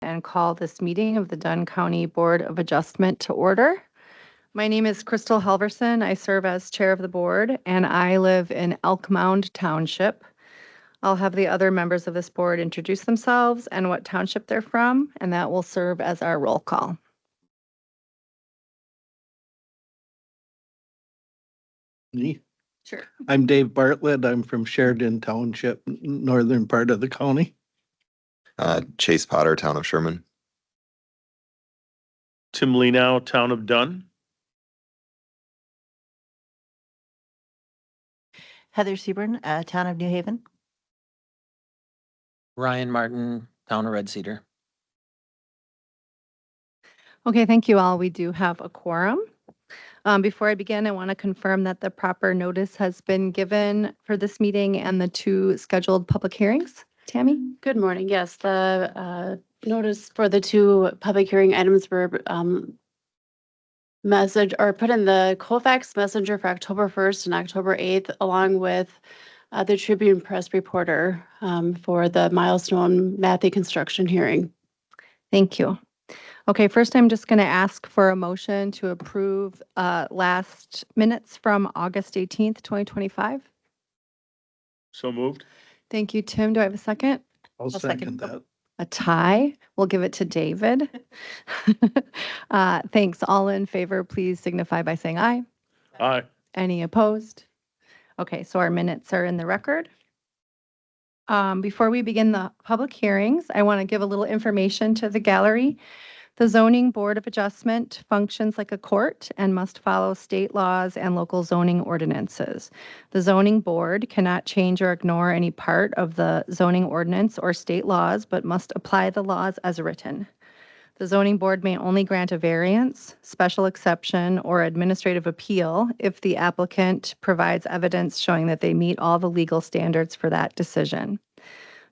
And call this meeting of the Dunn County Board of Adjustment to order. My name is Crystal Halverson. I serve as chair of the board, and I live in Elk Mound Township. I'll have the other members of this board introduce themselves and what township they're from, and that will serve as our roll call. Me? Sure. I'm Dave Bartlett. I'm from Sheridan Township, northern part of the county. Chase Potter, town of Sherman. Tim Leenow, town of Dunn. Heather Seaburn, town of New Haven. Ryan Martin, town of Red Cedar. Okay, thank you all. We do have a quorum. Before I begin, I want to confirm that the proper notice has been given for this meeting and the two scheduled public hearings. Tammy? Good morning. Yes, the notice for the two public hearing items were message or put in the Colfax Messenger for October 1st and October 8th, along with the Tribune Press Reporter for the milestone Matthew construction hearing. Thank you. Okay, first I'm just going to ask for a motion to approve last minutes from August 18th, 2025. So moved. Thank you, Tim. Do I have a second? I'll second second. that. A tie. We'll give it to David. Thanks. All in favor, please signify by saying aye. Aye. Any opposed? Okay, so our minutes are in the record. Before we begin the public hearings, I want to give a little information to the gallery. The Zoning Board of Adjustment functions like a court and must follow state laws and local zoning ordinances. The Zoning Board cannot change or ignore any part of the zoning ordinance or state laws, but must apply the laws as written. The Zoning Board may only grant a variance, special exception, or administrative appeal if the applicant provides evidence showing that they meet all the legal standards for that decision.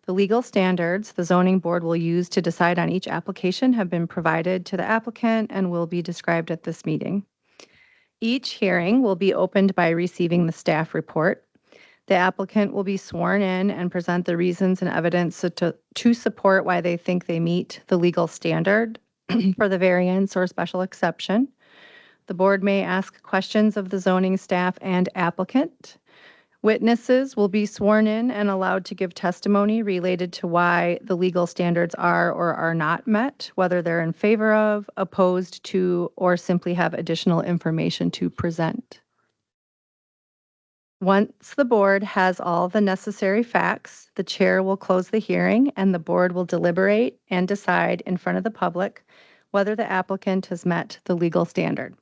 The legal standards the zoning board will use to decide on each application have been provided to the applicant and will be described at this meeting. Each hearing will be opened by receiving the staff report. The applicant will be sworn in and present the reasons and evidence to support why they think they meet the legal standard for the variance or special exception. The board may ask questions of the zoning staff and applicant. Witnesses will be sworn in and allowed to give testimony related to why the legal standards are or are not met, whether they're in favor of, opposed to, or simply have additional information to present. Once the board has all the necessary facts, the chair will close the hearing and the board will deliberate and decide in front of the public whether the applicant has met the legal standard.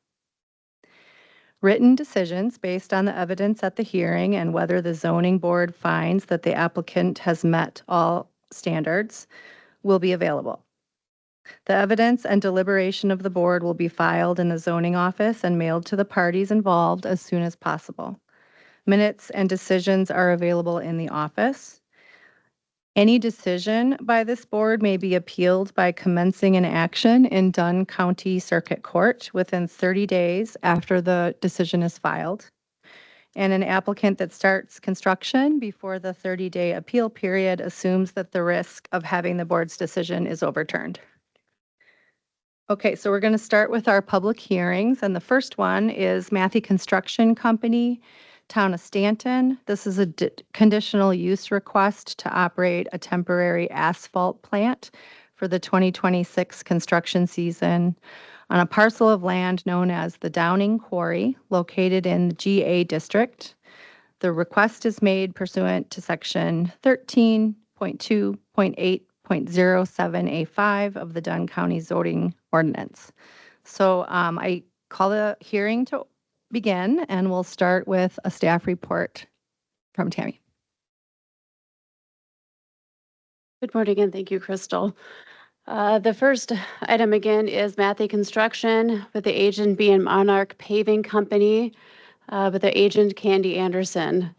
Written decisions based on the evidence at the hearing and whether the zoning board finds that the applicant has met all standards will be available. The evidence and deliberation of the board will be filed in the zoning office and mailed to the parties involved as soon as possible. Minutes and decisions are available in the office. Any decision by this board may be appealed by commencing an action in Dunn County Circuit Court within 30 days after the decision is filed. And an applicant that starts construction before the 30-day appeal period assumes that the risk of having the board's decision is overturned. Okay, so we're going to start with our public hearings, and the first one is Matthew Construction Company, Town of Stanton. This is a conditional use request to operate a temporary asphalt plant for the 2026 construction season on a parcel of land known as the Downing Quarry, located in the GA district. The request is made pursuant to section 13.2.8.07A5 of the Dunn County zoning ordinance. So I call the hearing to begin, and we'll start with a staff report from Tammy. Good morning, and thank you, Crystal. The first item again is Matthew Construction with the agent being Monarch Paving Company with the agent Candy Anderson.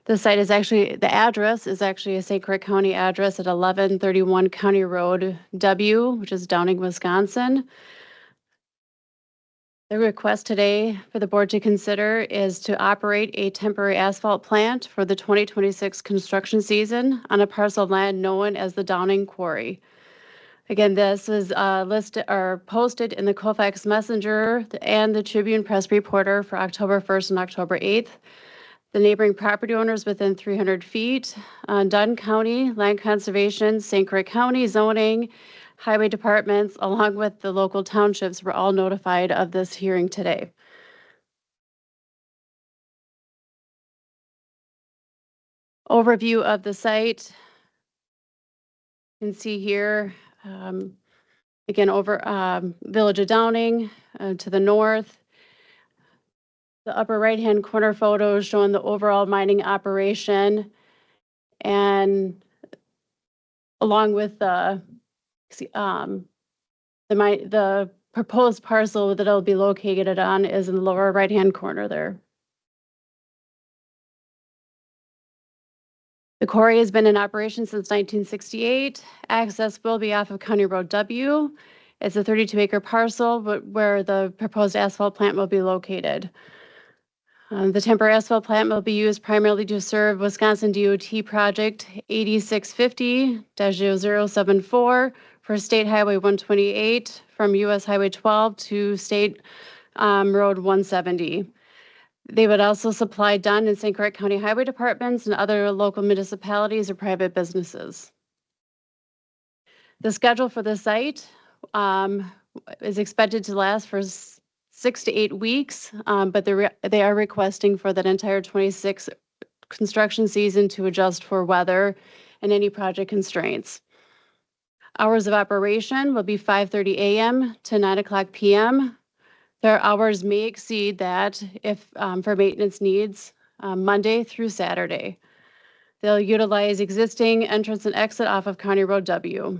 The site is actually, the address is actually a St. Croix County address at 1131 County Road W, which is Downing, Wisconsin. The request today for the board to consider is to operate a temporary asphalt plant for the 2026 construction season on a parcel of land known as the Downing Quarry. Again, this is listed or posted in the Colfax Messenger and the Tribune Press Reporter for October 1st and October 8th. The neighboring property owners within 300 feet, Dunn County, Land Conservation, St. Croix County, Zoning, Highway Departments, along with the local townships were all notified of this hearing today. Overview of the site. You can see here, again, over Village of Downing to the north. The upper right-hand corner photo is showing the overall mining operation, and along with the proposed parcel that it'll be located on is in the lower right-hand corner there. The quarry has been in operation since 1968. Access will be off of County Road W. It's a 32-acre parcel where the proposed asphalt plant will be located. The temporary asphalt plant will be used primarily to serve Wisconsin DOT project 8650-074 for State Highway 128 from US Highway 12 to State Road 170. They would also supply Dunn and St. Croix County Highway Departments and other local municipalities or private businesses. The schedule for the site is expected to last for 6 to 8 weeks, but they are requesting for that entire 26 construction season to adjust for weather and any project constraints. Hours of operation will be 5:30 a.m. to 9 o'clock p.m. Their hours may exceed that if for maintenance needs Monday through Saturday. They'll utilize existing entrance and exit off of County Road W.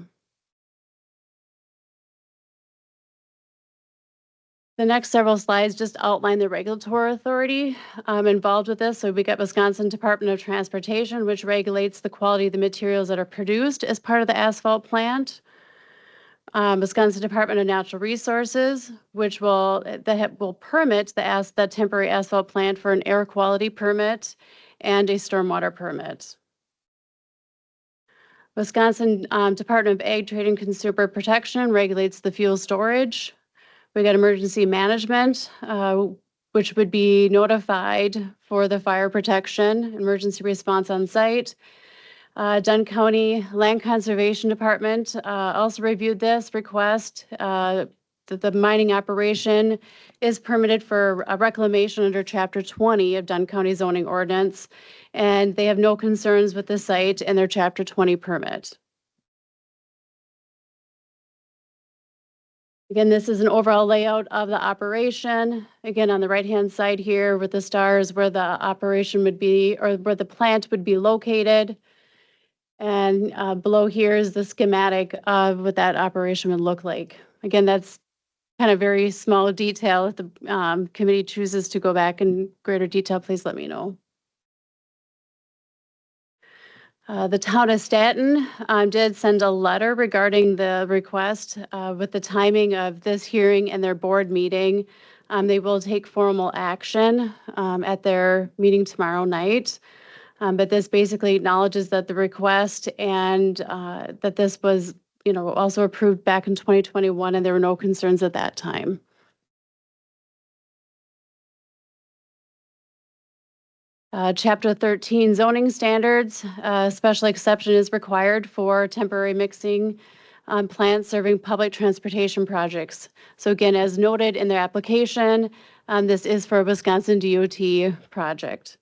The next several slides just outline the regulatory authority involved with this. So we got Wisconsin Department of Transportation, which regulates the quality of the materials that are produced as part of the asphalt plant. Wisconsin Department of Natural Resources, which will permit the temporary asphalt plant for an air quality permit and a stormwater permit. Wisconsin Department of Ag, Trade, and Consumer Protection regulates the fuel storage. We got emergency management, which would be notified for the fire protection, emergency response on site. Dunn County Land Conservation Department also reviewed this request that the mining operation is permitted for a reclamation under Chapter 20 of Dunn County zoning ordinance, and they have no concerns with the site and their Chapter 20 permit. Again, this is an overall layout of the operation. Again, on the right-hand side here with the stars where the operation would be, or where the plant would be located. And below here is the schematic of what that operation would look like. Again, that's kind of very small detail. If the committee chooses to go back in greater detail, please let me know. The town of Staten did send a letter regarding the request with the timing of this hearing and their board meeting. They will take formal action at their meeting tomorrow night. But this basically acknowledges that the request and that this was, also approved back in 2021 and there were no concerns at that time. Chapter 13 zoning standards, special exception is required for temporary mixing plants serving public transportation projects. So again, as noted in their application, this is for a Wisconsin DOT project.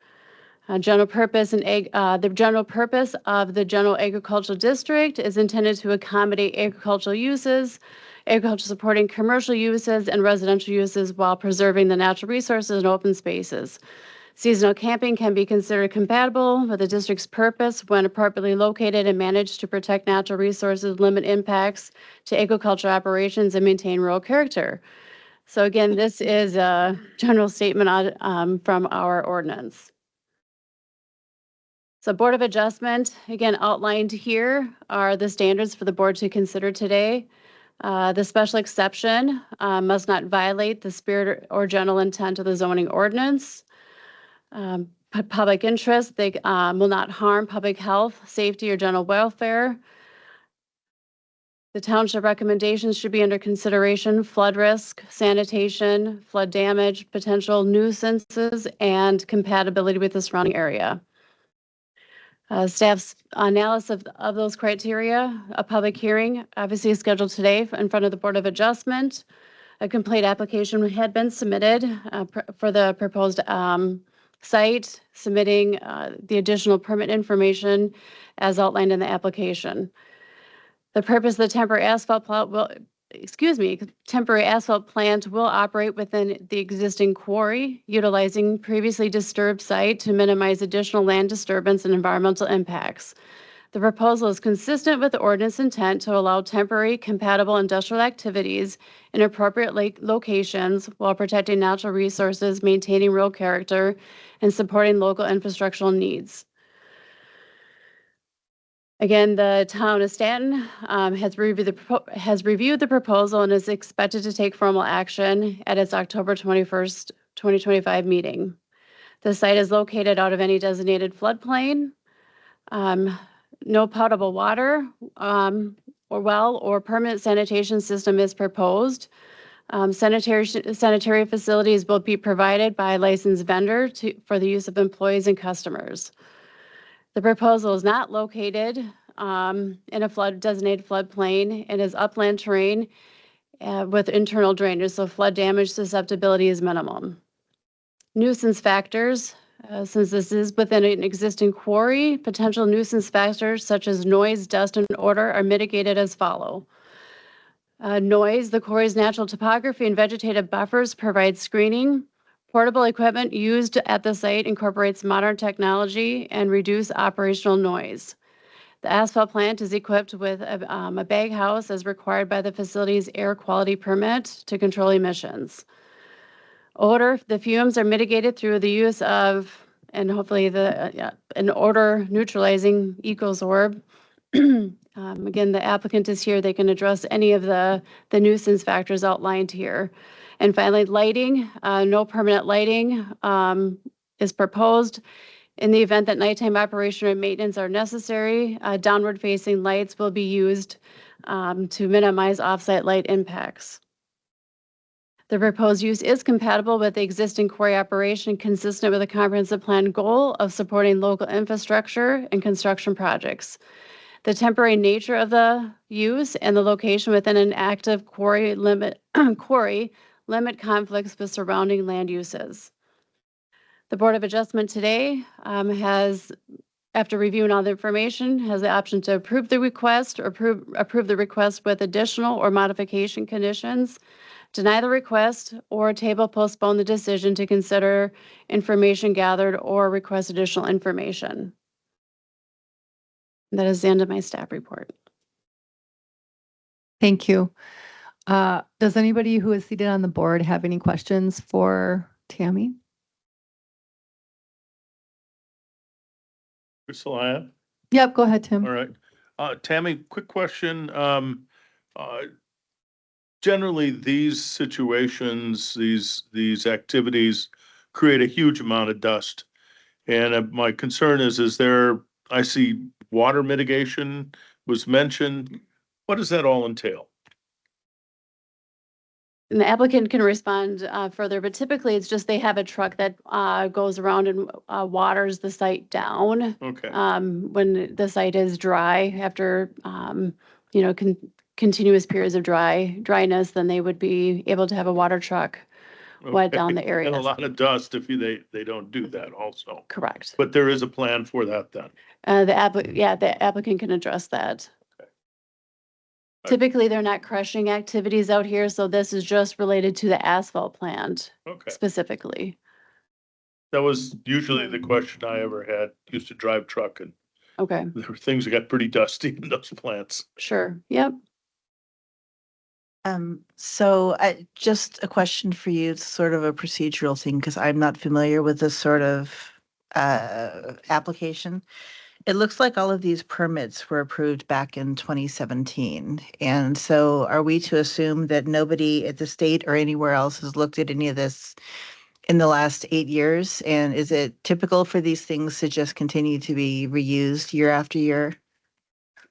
General purpose and the general purpose of the general agricultural district is intended to accommodate agricultural uses, agriculture supporting commercial uses and residential uses while preserving the natural resources and open spaces. Seasonal camping can be considered compatible with the district's purpose when appropriately located and managed to protect natural resources, limit impacts to agricultural operations, and maintain rural character. So again, this is a general statement from our ordinance. So Board of Adjustment, again, outlined here are the standards for the board to consider today. The special exception must not violate the spirit or general intent of the zoning ordinance. Public interest, they will not harm public health, safety, or general welfare. The township recommendations should be under consideration: flood risk, sanitation, flood damage, potential nuisances, and compatibility with the surrounding area. Staff's analysis of those criteria, a public hearing obviously is scheduled today in front of the Board of Adjustment. A complete application had been submitted for the proposed site, submitting the additional permit information as outlined in the application. The purpose of the temporary asphalt plant will operate within the existing quarry, utilizing previously disturbed site to minimize additional land disturbance and environmental impacts. The proposal is consistent with the ordinance intent to allow temporary compatible industrial activities in appropriate locations while protecting natural resources, maintaining rural character, and supporting local infrastructural needs. Again, the town of Stanton has reviewed the proposal and is expected to take formal action at its October 21st, 2025 meeting. The site is located out of any designated floodplain. No potable water or well or permanent sanitation system is proposed. Sanitary facilities will be provided by a licensed vendor for the use of employees and customers. The proposal is not located in a designated floodplain and is upland terrain with internal drainage, so flood damage susceptibility is minimum. Nuisance factors, since this is within an existing quarry, potential nuisance factors such as noise, dust, and odor are mitigated as follow. Noise, the quarry's natural topography and vegetative buffers provide screening. Portable equipment used at the site incorporates modern technology and reduce operational noise. The asphalt plant is equipped with a bag house as required by the facility's air quality permit to control emissions. Odor, the fumes are mitigated through the use of, and hopefully an odor neutralizing EcoSorb. Again, the applicant is here. They can address any of the nuisance factors outlined here. And finally, lighting, no permanent lighting is proposed. In the event that nighttime operation or maintenance are necessary, downward facing lights will be used to minimize offsite light impacts. The proposed use is compatible with the existing quarry operation, consistent with the comprehensive plan goal of supporting local infrastructure and construction projects. The temporary nature of the use and the location within an active quarry limit conflicts with surrounding land uses. The Board of Adjustment today has, after reviewing all the information, has the option to approve the request or approve the request with additional or modification conditions, deny the request, or postpone the decision to consider information gathered or request additional information. That is the end of my staff report. Thank you. Does anybody who is seated on the board have any questions for Tammy? Crystal, I have. Yep, go ahead, Tim. All right. Tammy, quick question. Generally, these situations, these activities create a huge amount of dust. And my concern is I see water mitigation was mentioned. What does that all entail? And the applicant can respond further, but typically it's just they have a truck that goes around and waters the site down. Okay. When the site is dry after, continuous periods of dryness, then they would be able to have a water truck wet down the area. And a lot of dust if they don't do that also. Correct. But there is a plan for that then. The applicant can address that. Typically, they're not crushing activities out here, so this is just related to the asphalt plant Okay. specifically. That was usually the question I ever had. Used to drive truck and Okay, there were things that got pretty dusty in those plants. sure. Yep. So just a question for you. It's sort of a procedural thing because I'm not familiar with this sort of application. It looks like all of these permits were approved back in 2017. And so are we to assume that nobody at the state or anywhere else has looked at any of this in the last 8 years? And is it typical for these things to just continue to be reused year after year?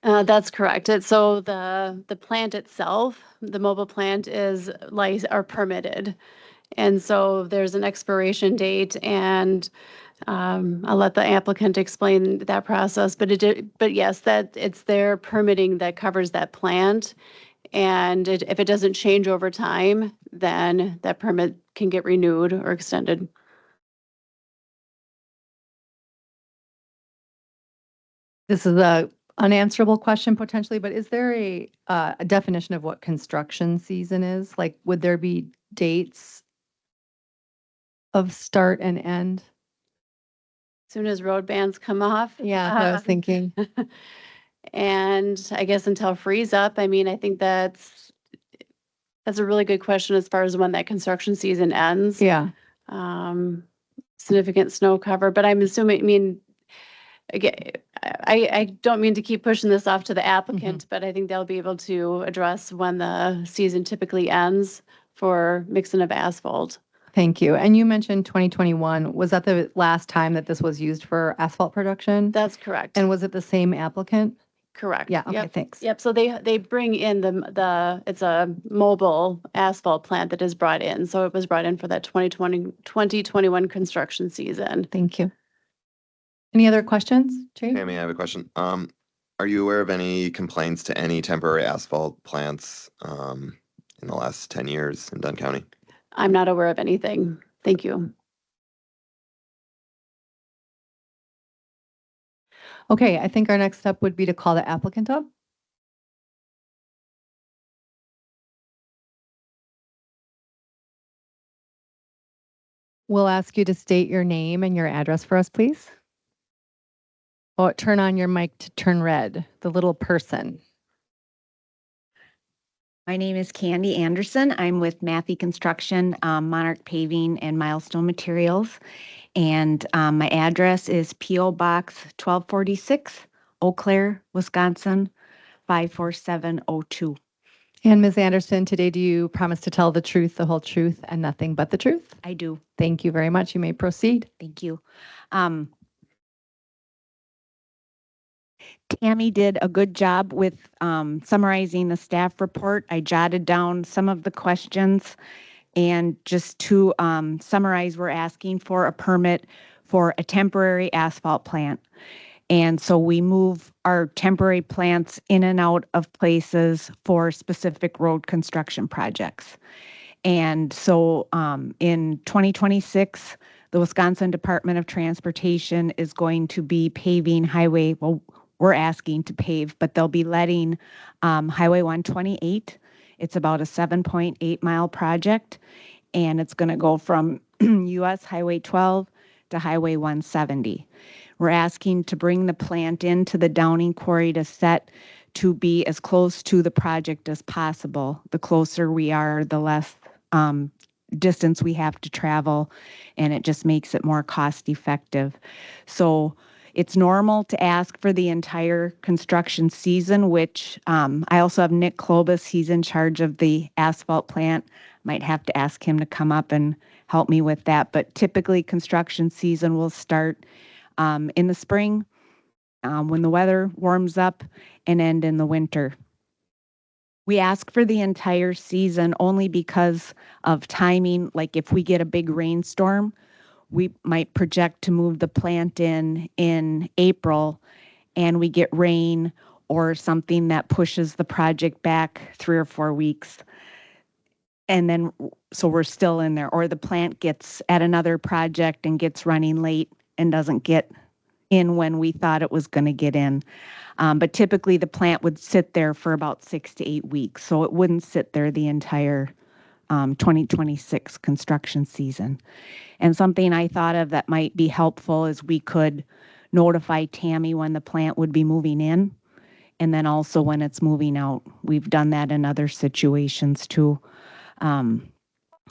That's correct. So the plant itself, the mobile plant are permitted. And so there's an expiration date, and I'll let the applicant explain that process, but yes, that it's their permitting that covers that plant. And if it doesn't change over time, then that permit can get renewed or extended. This is a unanswerable question potentially, but is there a definition of what construction season is? Like, would there be dates of start and end? Soon as road bans come off. Yeah, I was thinking. And I guess until freeze up, I mean, I think that's a really good question as far as when that construction season ends. Yeah. Significant snow cover, but I'm assuming, I mean, again, I don't mean to keep pushing this off to the applicant, but I think they'll be able to address when the season typically ends for mixing of asphalt. Thank you. And you mentioned 2021. Was that the last time that this was used for asphalt production? That's correct. And was it the same applicant? Correct. Yeah, okay, Yep. thanks. Yep, so they bring in it's a mobile asphalt plant that is brought in. So it was brought in for that 2021 construction season. Thank you. Any other questions, Jay? Tammy, I have a question. Are you aware of any complaints to any temporary asphalt plants in the last 10 years in Dunn County? I'm not aware of anything. Thank you. Okay, I think our next step would be to call the applicant up. We'll ask you to state your name and your address for us, please. Oh, turn on your mic to turn red, the little person. My name is Candy Anderson. I'm with Matthew Construction, Monarch Paving and Milestone Materials. And my address is P.O. Box 1246, Eau Claire, Wisconsin, 54702. And Ms. Anderson, today do you promise to tell the truth, the whole truth, and nothing but the truth? I do. Thank you very much. You may proceed. Thank you. Tammy did a good job with summarizing the staff report. I jotted down some of the questions. And just to summarize, we're asking for a permit for a temporary asphalt plant. And so we move our temporary plants in and out of places for specific road construction projects. And so in 2026, the Wisconsin Department of Transportation is going to be paving highway, well, we're asking to pave, but they'll be letting Highway 128. It's about a 7.8 mile project, and it's going to go from US Highway 12 to Highway 170. We're asking to bring the plant into the Downing Quarry to set to be as close to the project as possible. The closer we are, the less distance we have to travel, and it just makes it more cost effective. So it's normal to ask for the entire construction season, which I also have Nick Klobus. He's in charge of the asphalt plant. Might have to ask him to come up and help me with that. But typically construction season will start in the spring when the weather warms up and end in the winter. We ask for the entire season only because of timing. Like if we get a big rainstorm, we might project to move the plant in April and we get rain or something that pushes the project back 3 or 4 weeks. And then, so we're still in there, or the plant gets at another project and gets running late and doesn't get in when we thought it was going to get in. But typically the plant would sit there for about 6 to 8 weeks. So it wouldn't sit there the entire 2026 construction season. And something I thought of that might be helpful is we could notify Tammy when the plant would be moving in and then also when it's moving out. We've done that in other situations too.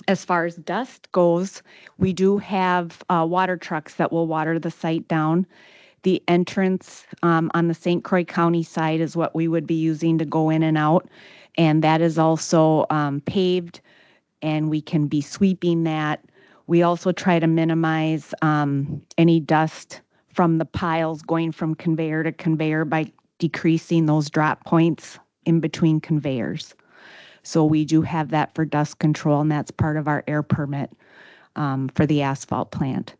As far as dust goes, we do have water trucks that will water the site down. The entrance on the St. Croix County side is what we would be using to go in and out. And that is also paved, and we can be sweeping that. We also try to minimize any dust from the piles going from conveyor to conveyor by decreasing those drop points in between conveyors. So we do have that for dust control, and that's part of our air permit for the asphalt plant.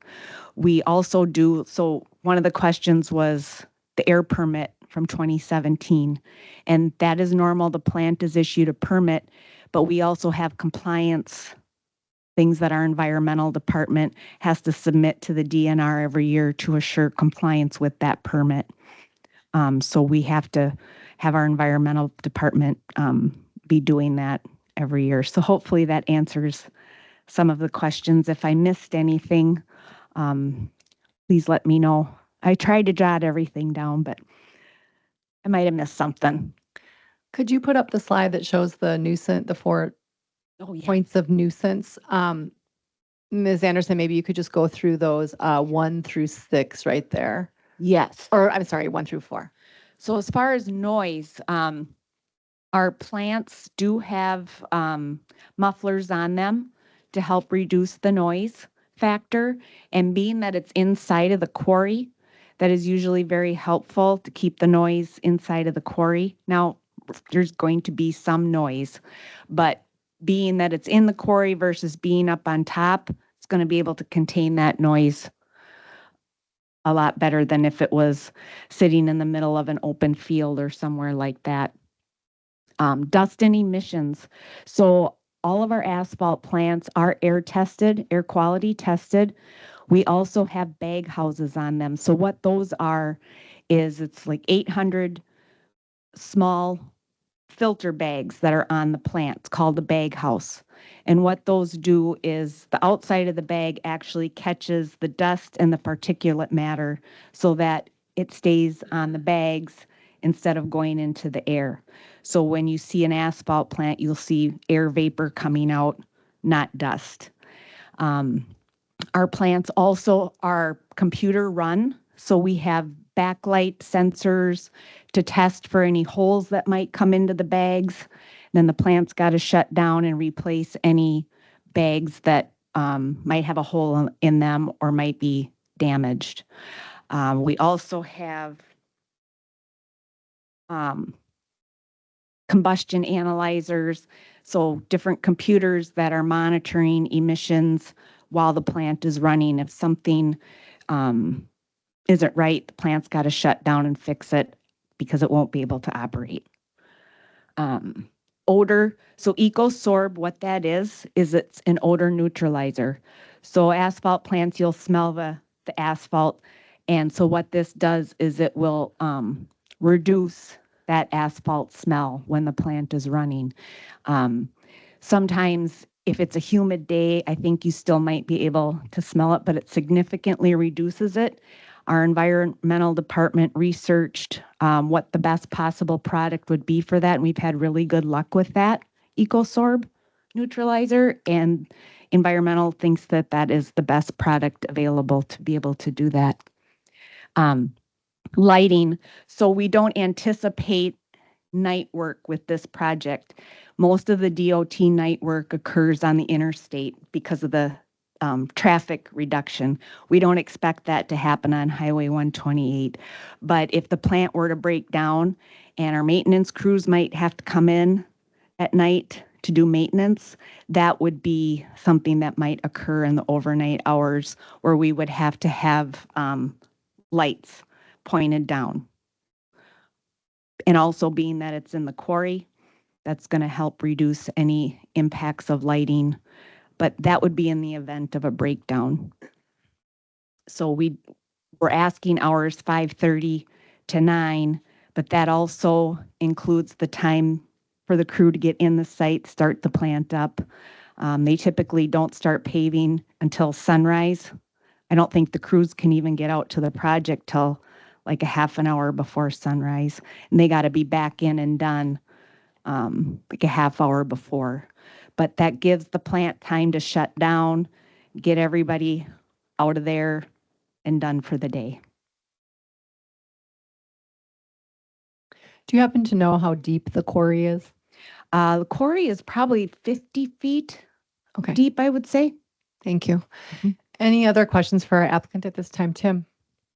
We also do, so one of the questions was the air permit from 2017, and that is normal. The plant is issued a permit, but we also have compliance things that our environmental department has to submit to the DNR every year to assure compliance with that permit. So we have to have our environmental department be doing that every year. So hopefully that answers some of the questions. If I missed anything, please let me know. I tried to jot everything down, but I might have missed something. Could you put up the slide that shows the nuisance, the 4 points of nuisance? Ms. Anderson, maybe you could just go through those 1 through 6 right there. Yes. Or I'm sorry, 1 through 4. So as far as noise, our plants do have mufflers on them to help reduce the noise factor. And being that it's inside of the quarry, that is usually very helpful to keep the noise inside of the quarry. Now, there's going to be some noise, but being that it's in the quarry versus being up on top, it's going to be able to contain that noise a lot better than if it was sitting in the middle of an open field or somewhere like that. Dust and emissions. So all of our asphalt plants are air tested, air quality tested. We also have bag houses on them. So what those are is it's like 800 small filter bags that are on the plant. It's called a bag house. And what those do is the outside of the bag actually catches the dust and the particulate matter so that it stays on the bags instead of going into the air. So when you see an asphalt plant, you'll see air vapor coming out, not dust. Our plants also are computer run. So we have backlight sensors to test for any holes that might come into the bags. Then the plant's got to shut down and replace any bags that might have a hole in them or might be damaged. We also have combustion analyzers, so different computers that are monitoring emissions while the plant is running. If something isn't right, the plant's got to shut down and fix it because it won't be able to operate. Odor, so EcoSorb, what that is it's an odor neutralizer. So asphalt plants, you'll smell the asphalt. And so what this does is it will reduce that asphalt smell when the plant is running. Sometimes if it's a humid day, I think you still might be able to smell it, but it significantly reduces it. Our environmental department researched what the best possible product would be for that, and we've had really good luck with that EcoSorb neutralizer, and environmental thinks that that is the best product available to be able to do that. Lighting, so we don't anticipate night work with this project. Most of the DOT night work occurs on the interstate because of the traffic reduction. We don't expect that to happen on Highway 128. But if the plant were to break down and our maintenance crews might have to come in at night to do maintenance, that would be something that might occur in the overnight hours where we would have to have lights pointed down. And also being that it's in the quarry, that's going to help reduce any impacts of lighting. But that would be in the event of a breakdown. So we're asking hours 5:30 to 9, but that also includes the time for the crew to get in the site, start the plant up. They typically don't start paving until sunrise. I don't think the crews can even get out to the project till like a half an hour before sunrise. And they got to be back in and done like a half hour before. But that gives the plant time to shut down, get everybody out of there and done for the day. Do you happen to know how deep the quarry is? The quarry is probably 50 feet Okay, deep, I would say. thank you. Mhm. Any other questions for our applicant at this time, Tim?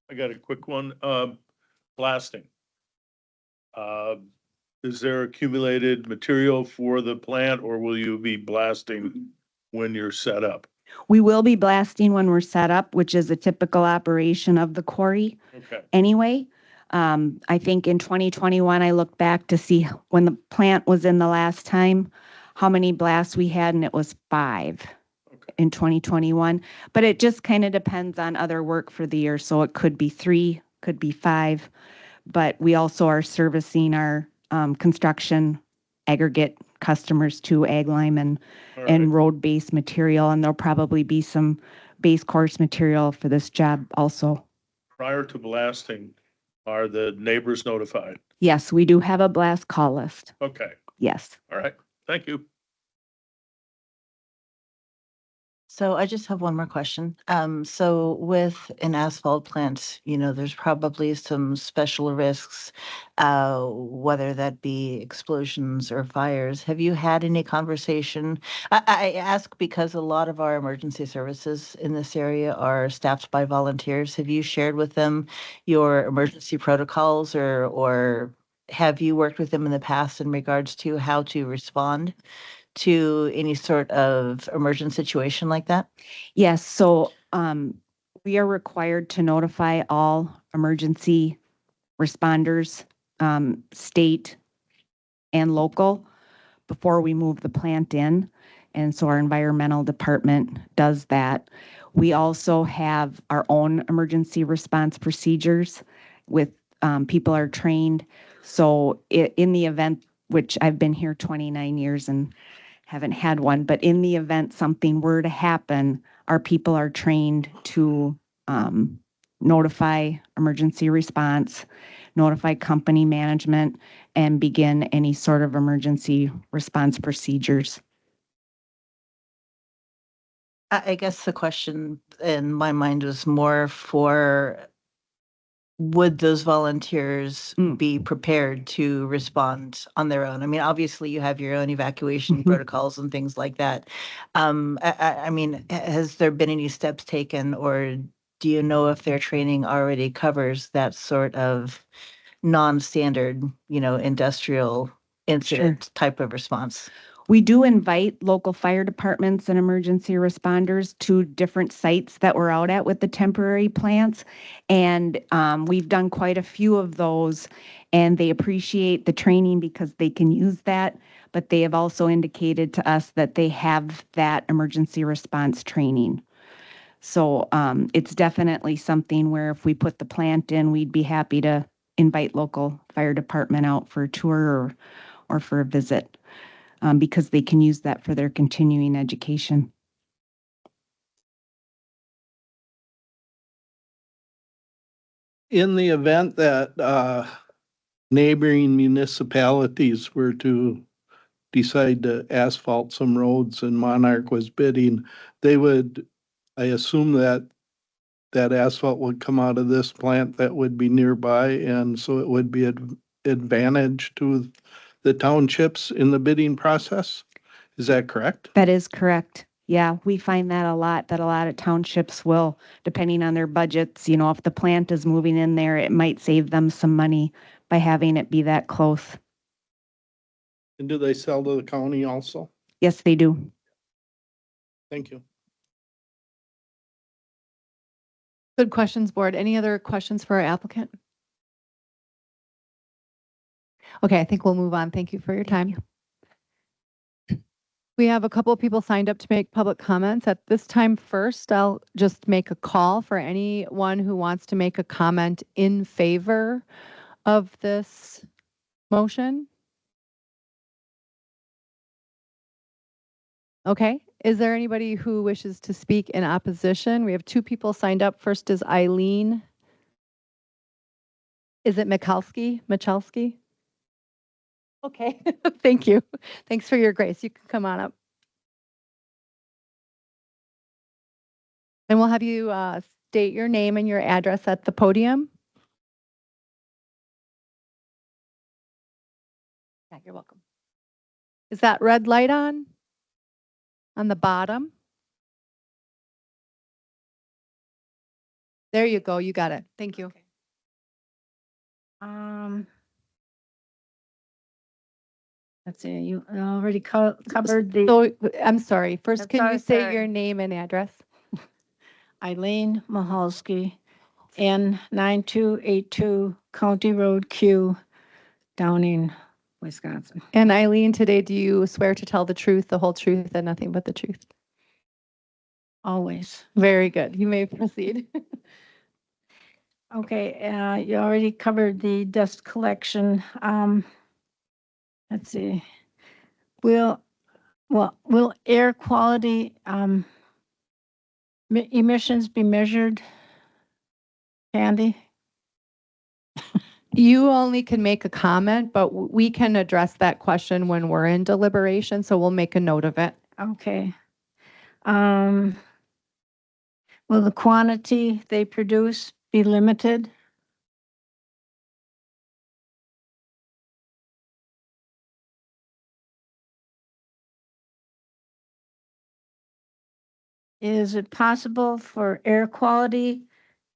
I got a quick one. Blasting. Is there accumulated material for the plant, or will you be blasting when you're set up? We will be blasting when we're set up, which is a typical operation of the quarry Okay, anyway. I think in 2021, I looked back to see when the plant was in the last time, how many blasts we had, and it was 5 okay. in 2021. But it just kind of depends on other work for the year. So it could be 3, could be 5. But we also are servicing our construction aggregate customers too, ag lime and All right. road-based material. And there'll probably be some base course material for this job also. Prior to blasting, are the neighbors notified? Yes, we do have a blast call list. Okay, Yes. all right, thank you. So I just have one more question. So with an asphalt plant, there's probably some special risks, whether that be explosions or fires. Have you had any conversation? I ask because a lot of our emergency services in this area are staffed by volunteers. Have you shared with them your emergency protocols, or have you worked with them in the past in regards to how to respond to any sort of emergent situation like that? Yes, so we are required to notify all emergency responders, state and local, before we move the plant in. And so our environmental department does that. We also have our own emergency response procedures with people are trained. So in the event, which I've been here 29 years and haven't had one, but in the event something were to happen, our people are trained to notify emergency response, notify company management, and begin any sort of emergency response procedures. I guess the question in my mind was more for, would those volunteers be prepared to respond on their own? I mean, obviously you have your own evacuation protocols and things like that. I mean, has there been any steps taken, or do you know if their training already covers that sort of non-standard, industrial incident type of response? We do invite local fire departments and emergency responders to different sites that we're out at with the temporary plants. And we've done quite a few of those, and they appreciate the training because they can use that. But they have also indicated to us that they have that emergency response training. So it's definitely something where if we put the plant in, we'd be happy to invite local fire department out for a tour or for a visit. Because they can use that for their continuing education. In the event that neighboring municipalities were to decide to asphalt some roads and Monarch was bidding, they would, I assume that asphalt would come out of this plant that would be nearby, and so it would be an advantage to the townships in the bidding process. Is that correct? That is correct. Yeah, we find that a lot of townships will, depending on their budgets, if the plant is moving in there, it might save them some money by having it be that close. And do they sell to the county also? Yes, they do. Thank you. Good questions, board. Any other questions for our applicant? Okay, I think we'll move on. Thank you for your time. We have a couple of people signed up to make public comments. At this time, first, I'll just make a call for anyone who wants to make a comment in favor of this motion. Okay, is there anybody who wishes to speak in opposition? We have 2 people signed up. First is Eileen. Is it Michalski? Okay, thank you. Thanks for your grace. You can come on up. And we'll have you state your name and your address at the podium. Yeah, you're welcome. Is that red light on the bottom? There you go. You got it. Thank you. Okay. Let's see, you already covered the So, I'm sorry. First, I'm can you sorry, say your name and address? Eileen Mahalski, N 9282 County Road Q, Downing, Wisconsin. And Eileen, today, do you swear to tell the truth, the whole truth, and nothing but the truth? Always. Very good. You may proceed. Okay, you already covered the dust collection. Let's see. Will air quality emissions be measured, Candy? You only can make a comment, but we can address that question when we're in deliberation, so we'll make a note of it. Okay. Will the quantity they produce be limited? Is it possible for air quality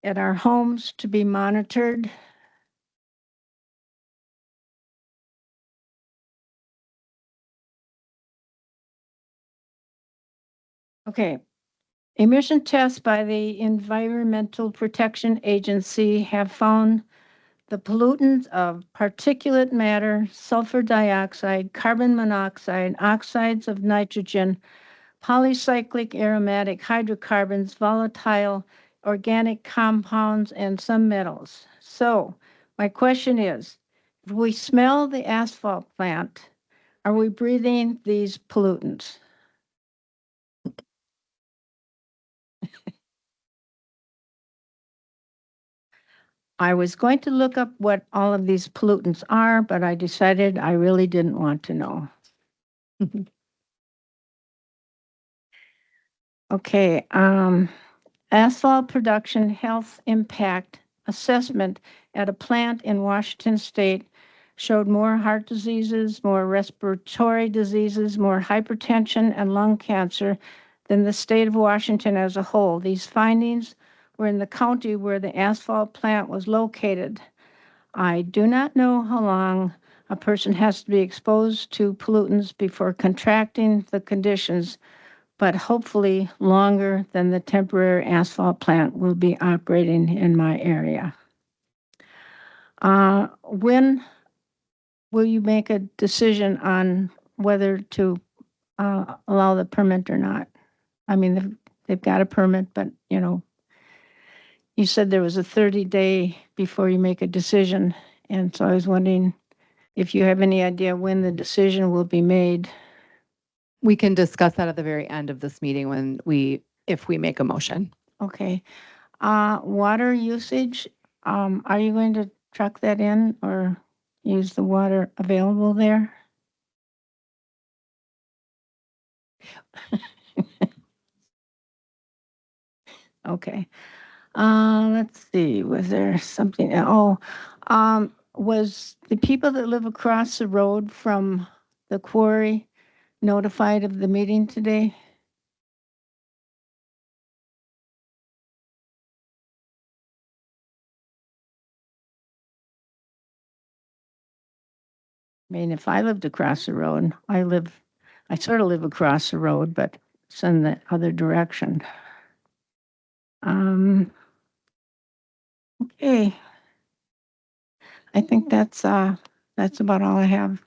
at our homes to be monitored? Okay. Emission tests by the Environmental Protection Agency have found the pollutants of particulate matter, sulfur dioxide, carbon monoxide, oxides of nitrogen, polycyclic aromatic hydrocarbons, volatile organic compounds, and some metals. So my question is, if we smell the asphalt plant, are we breathing these pollutants? I was going to look up what all of these pollutants are, but I decided I really didn't want to know. Okay, asphalt production health impact assessment at a plant in Washington State showed more heart diseases, more respiratory diseases, more hypertension and lung cancer than the state of Washington as a whole. These findings were in the county where the asphalt plant was located. I do not know how long a person has to be exposed to pollutants before contracting the conditions, but hopefully longer than the temporary asphalt plant will be operating in my area. When will you make a decision on whether to allow the permit or not? I mean, they've got a permit, but you said there was a 30-day before you make a decision. And so I was wondering if you have any idea when the decision will be made. We can discuss that at the very end of this meeting if we make a motion. Okay. Water usage, are you going to truck that in or use the water available there? Okay. Let's see, was there something, was the people that live across the road from the quarry notified of the meeting today? I mean, if I lived across the road, I sort of live across the road, but it's in the other direction. Okay. I think that's about all I have.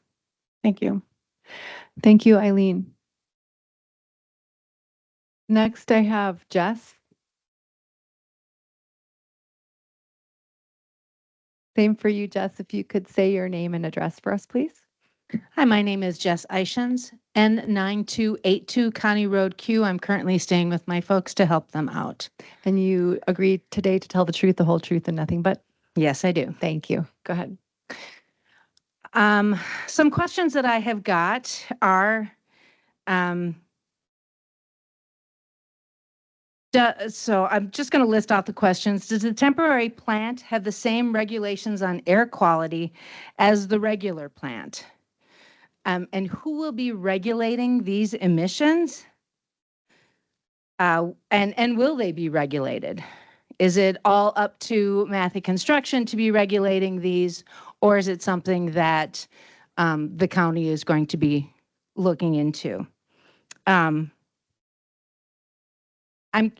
Thank you. Thank you, Eileen. Next, I have Jess. Same for you, Jess. If you could say your name and address for us, please. Hi, my name is Jess Ishens, N9282 County Road Q. I'm currently staying with my folks to help them out. And you agreed today to tell the truth, the whole truth, and nothing but? Yes, I do. Thank you. Go ahead. Some questions that I have got are, so I'm just going to list out the questions. Does the temporary plant have the same regulations on air quality as the regular plant? And who will be regulating these emissions? And will they be regulated? Is it all up to Matthew Construction to be regulating these, or is it something that the county is going to be looking into. I'm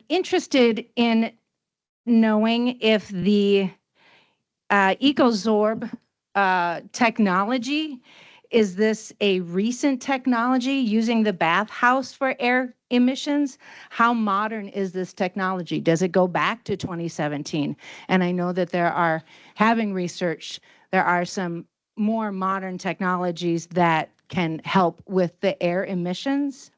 interested in knowing if the EcoZorb technology, is this a recent technology using the bathhouse for air emissions? How modern is this technology? Does it go back to 2017? And I know that having research, there are some more modern technologies that can help with the air emissions.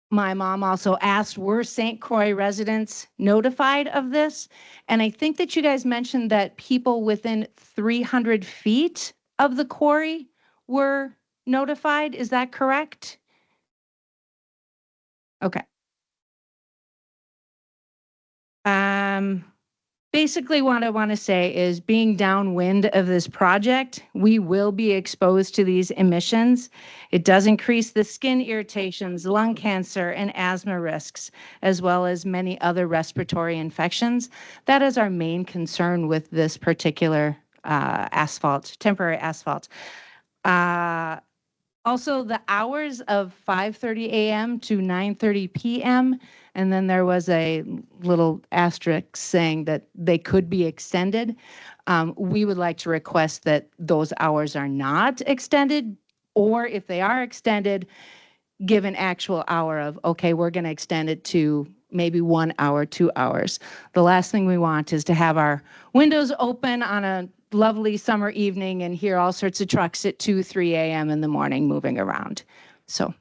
My mom also asked, were St. Croix residents notified of this? And I think that you guys mentioned that people within 300 feet of the quarry were notified. Is that correct? Okay. Basically, what I want to say is being downwind of this project, we will be exposed to these emissions. It does increase the skin irritations, lung cancer, and asthma risks, as well as many other respiratory infections. That is our main concern with this particular temporary asphalt. Also, the hours of 5:30 a.m. to 9:30 p.m., and then there was a little asterisk saying that they could be extended. We would like to request that those hours are not extended, or if they are extended, give an actual hour of, okay, we're going to extend it to maybe 1 hour, 2 hours. The last thing we want is to have our windows open on a lovely summer evening and hear all sorts of trucks at 2, 3 a.m. in the morning moving around. So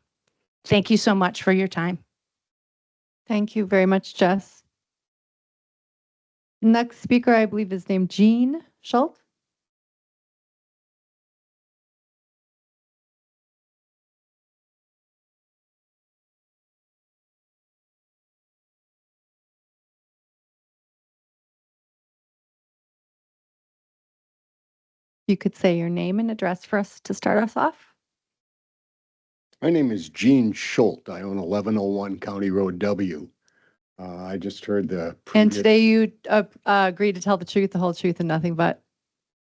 thank you so much for your time. Thank you very much, Jess. Next speaker, I believe, is named Jean Schultz. You could say your name and address for us to start us off. My name is Gene Schultz. I own 1101 County Road W. I just heard the. And today you agreed to tell the truth, the whole truth, and nothing but.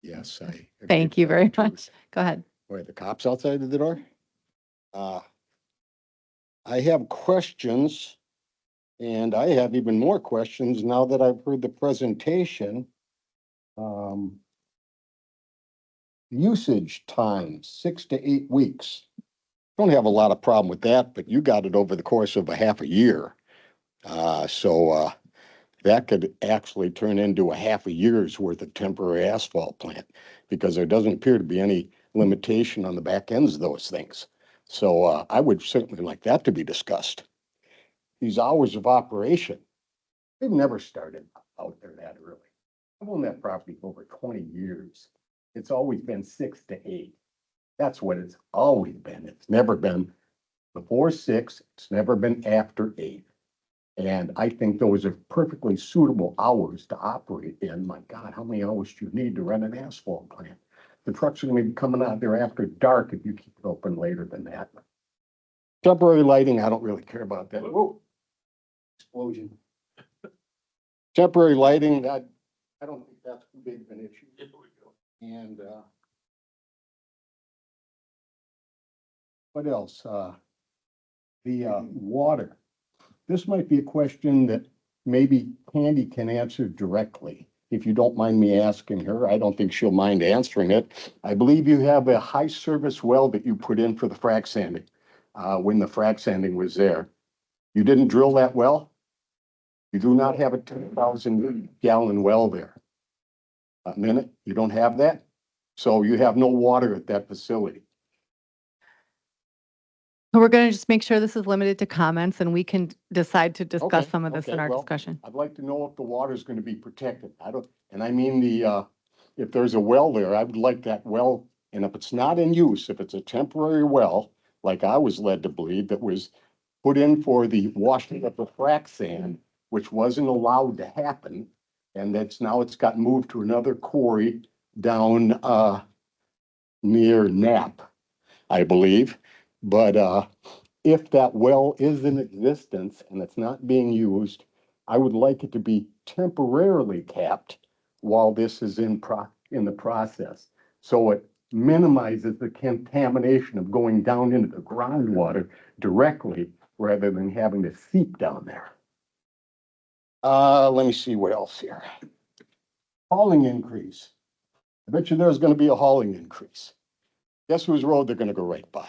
Yes, I. Thank you very much. Go ahead. Wait, the cops outside of the door? I have questions, and I have even more questions now that I've heard the presentation. Usage time, 6 to 8 weeks. Don't have a lot of problem with that, but you got it over the course of a half a year. So that could actually turn into a half a year's worth of temporary asphalt plant because there doesn't appear to be any limitation on the back ends of those things. So I would certainly like that to be discussed. These hours of operation, they've never started out there that early. I've owned that property for over 20 years. It's always been 6 to 8. That's what it's always been. It's never been before 6. It's never been after 8. And I think those are perfectly suitable hours to operate in. My God, how many hours do you need to run an asphalt plant? The trucks are going to be coming out there after dark if you keep it open later than that. Temporary lighting, I don't really care about that. Whoa, explosion. Temporary lighting, that I don't think that's too big of an issue. And what else? The water. This might be a question that maybe Candy can answer directly. If you don't mind me asking her, I don't think she'll mind answering it. I believe you have a high service well that you put in for the frac sanding when the frac sanding was there. You didn't drill that well? You do not have a 10,000 gallon well there. A minute, you don't have that? So you have no water at that facility. We're going to just make sure this is limited to comments and we can decide to discuss Okay, some of this in our well, discussion. I'd like to know if the water is going to be protected. And I mean if there's a well there, I would like that well, and if it's not in use, if it's a temporary well, like I was led to believe, that was put in for the washing of the frac sand, which wasn't allowed to happen, and it's got moved to another quarry down near Knapp, I believe. But if that well is in existence and it's not being used, I would like it to be temporarily capped while this is in in the process. So it minimizes the contamination of going down into the groundwater directly rather than having to seep down there. Let me see what else here. Hauling increase. I bet you there's gonna be a hauling increase. Guess whose road they're gonna go right by?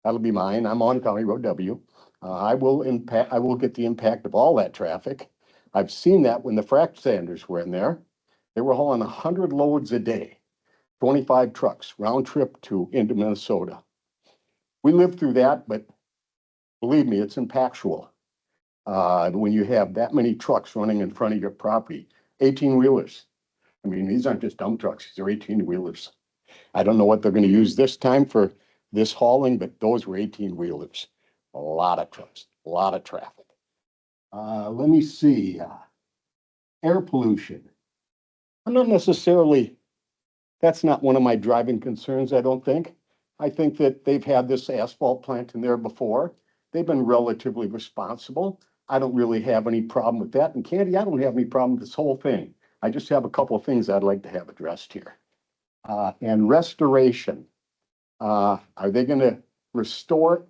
That'll be mine. I'm on County Road W. I will get the impact of all that traffic. I've seen that when the frac sanders were in there. They were hauling 100 loads a day, 25 trucks, round trip into Minnesota. We lived through that, but believe me, it's impactful. When you have that many trucks running in front of your property, 18-wheelers. I mean, these aren't just dump trucks, these are 18-wheelers. I don't know what they're gonna use this time for this hauling, but those were 18-wheelers. A lot of trucks, a lot of traffic. Let me see, air pollution. I'm not necessarily, that's not one of my driving concerns, I don't think. I think that they've had this asphalt plant in there before. They've been relatively responsible. I don't really have any problem with that. And Candy, I don't have any problem with this whole thing. I just have a couple of things I'd like to have addressed here. And restoration. Are they gonna restore it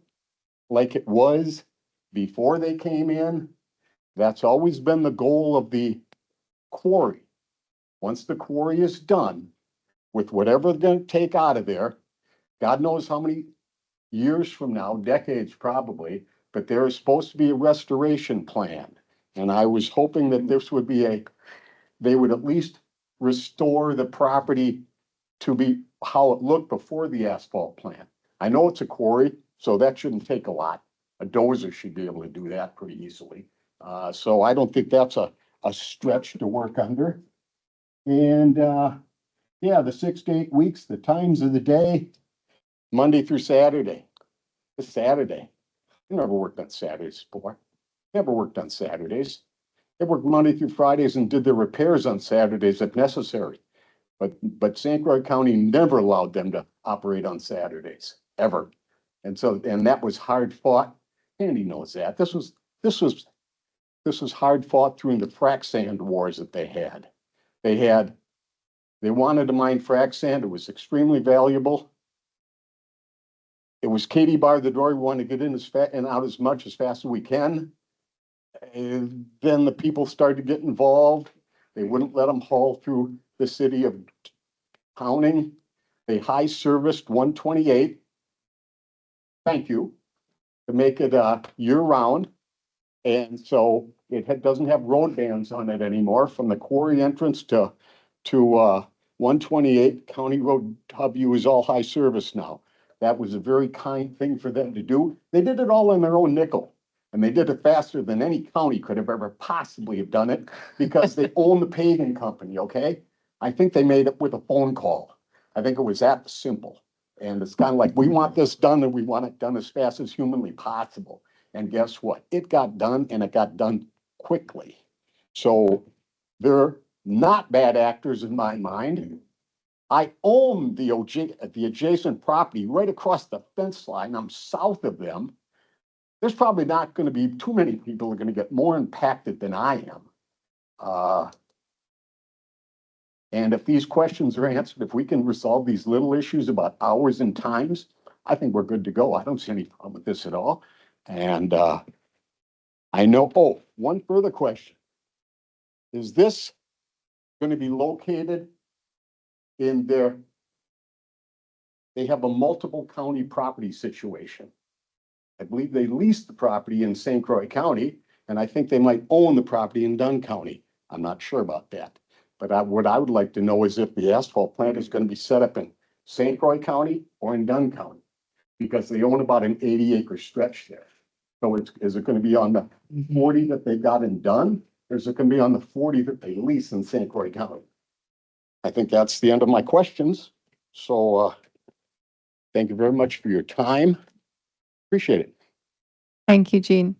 like it was before they came in? That's always been the goal of the quarry. Once the quarry is done with whatever they're gonna take out of there, God knows how many years from now, decades probably, but there is supposed to be a restoration plan. And I was hoping that this would be they would at least restore the property to be how it looked before the asphalt plant. I know it's a quarry, so that shouldn't take a lot. A dozer should be able to do that pretty easily. So I don't think that's a stretch to work under. And yeah, the 6 to 8 weeks, the times of the day, Monday through Saturday. It's Saturday. I never worked on Saturdays before. Never worked on Saturdays. They worked Monday through Fridays and did the repairs on Saturdays if necessary. But St. Croix County never allowed them to operate on Saturdays, ever. And that was hard fought. Andy knows that. This was hard fought through the frac sand wars that they had. They wanted to mine frac sand. It was extremely valuable. It was Katie bar the door. We want to get in as fast and out as much as fast as we can. And then the people started to get involved. They wouldn't let them haul through the city of Pounding. They high serviced 128. Thank you. To make it year round. And so doesn't have road bans on it anymore from the quarry entrance to 128 County Road W is all high service now. That was a very kind thing for them to do. They did it all on their own nickel. And they did it faster than any county could have ever possibly have done it because they own the paving company, okay? I think they made it with a phone call. I think it was that simple. And it's kind of like, we want this done and we want it done as fast as humanly possible. And guess what? It got done and it got done quickly. So they're not bad actors in my mind. I own the adjacent property right across the fence line. I'm south of them. There's probably not going to be too many people who are going to get more impacted than I am. And if these questions are answered, if we can resolve these little issues about hours and times, I think we're good to go. I don't see any problem with this at all. And I know, one further question. Is this going to be located in they have a multiple county property situation. I believe they leased the property in St. Croix County, and I think they might own the property in Dunn County. I'm not sure about that. But what I would like to know is if the asphalt plant is going to be set up in St. Croix County or in Dunn County, because they own about an 80-acre stretch there. So is it going to be on the 40 that they got in Dunn, or is it going to be on the 40 that they lease in St. Croix County? I think that's the end of my questions. So thank you very much for your time. Appreciate it. Thank you, Gene.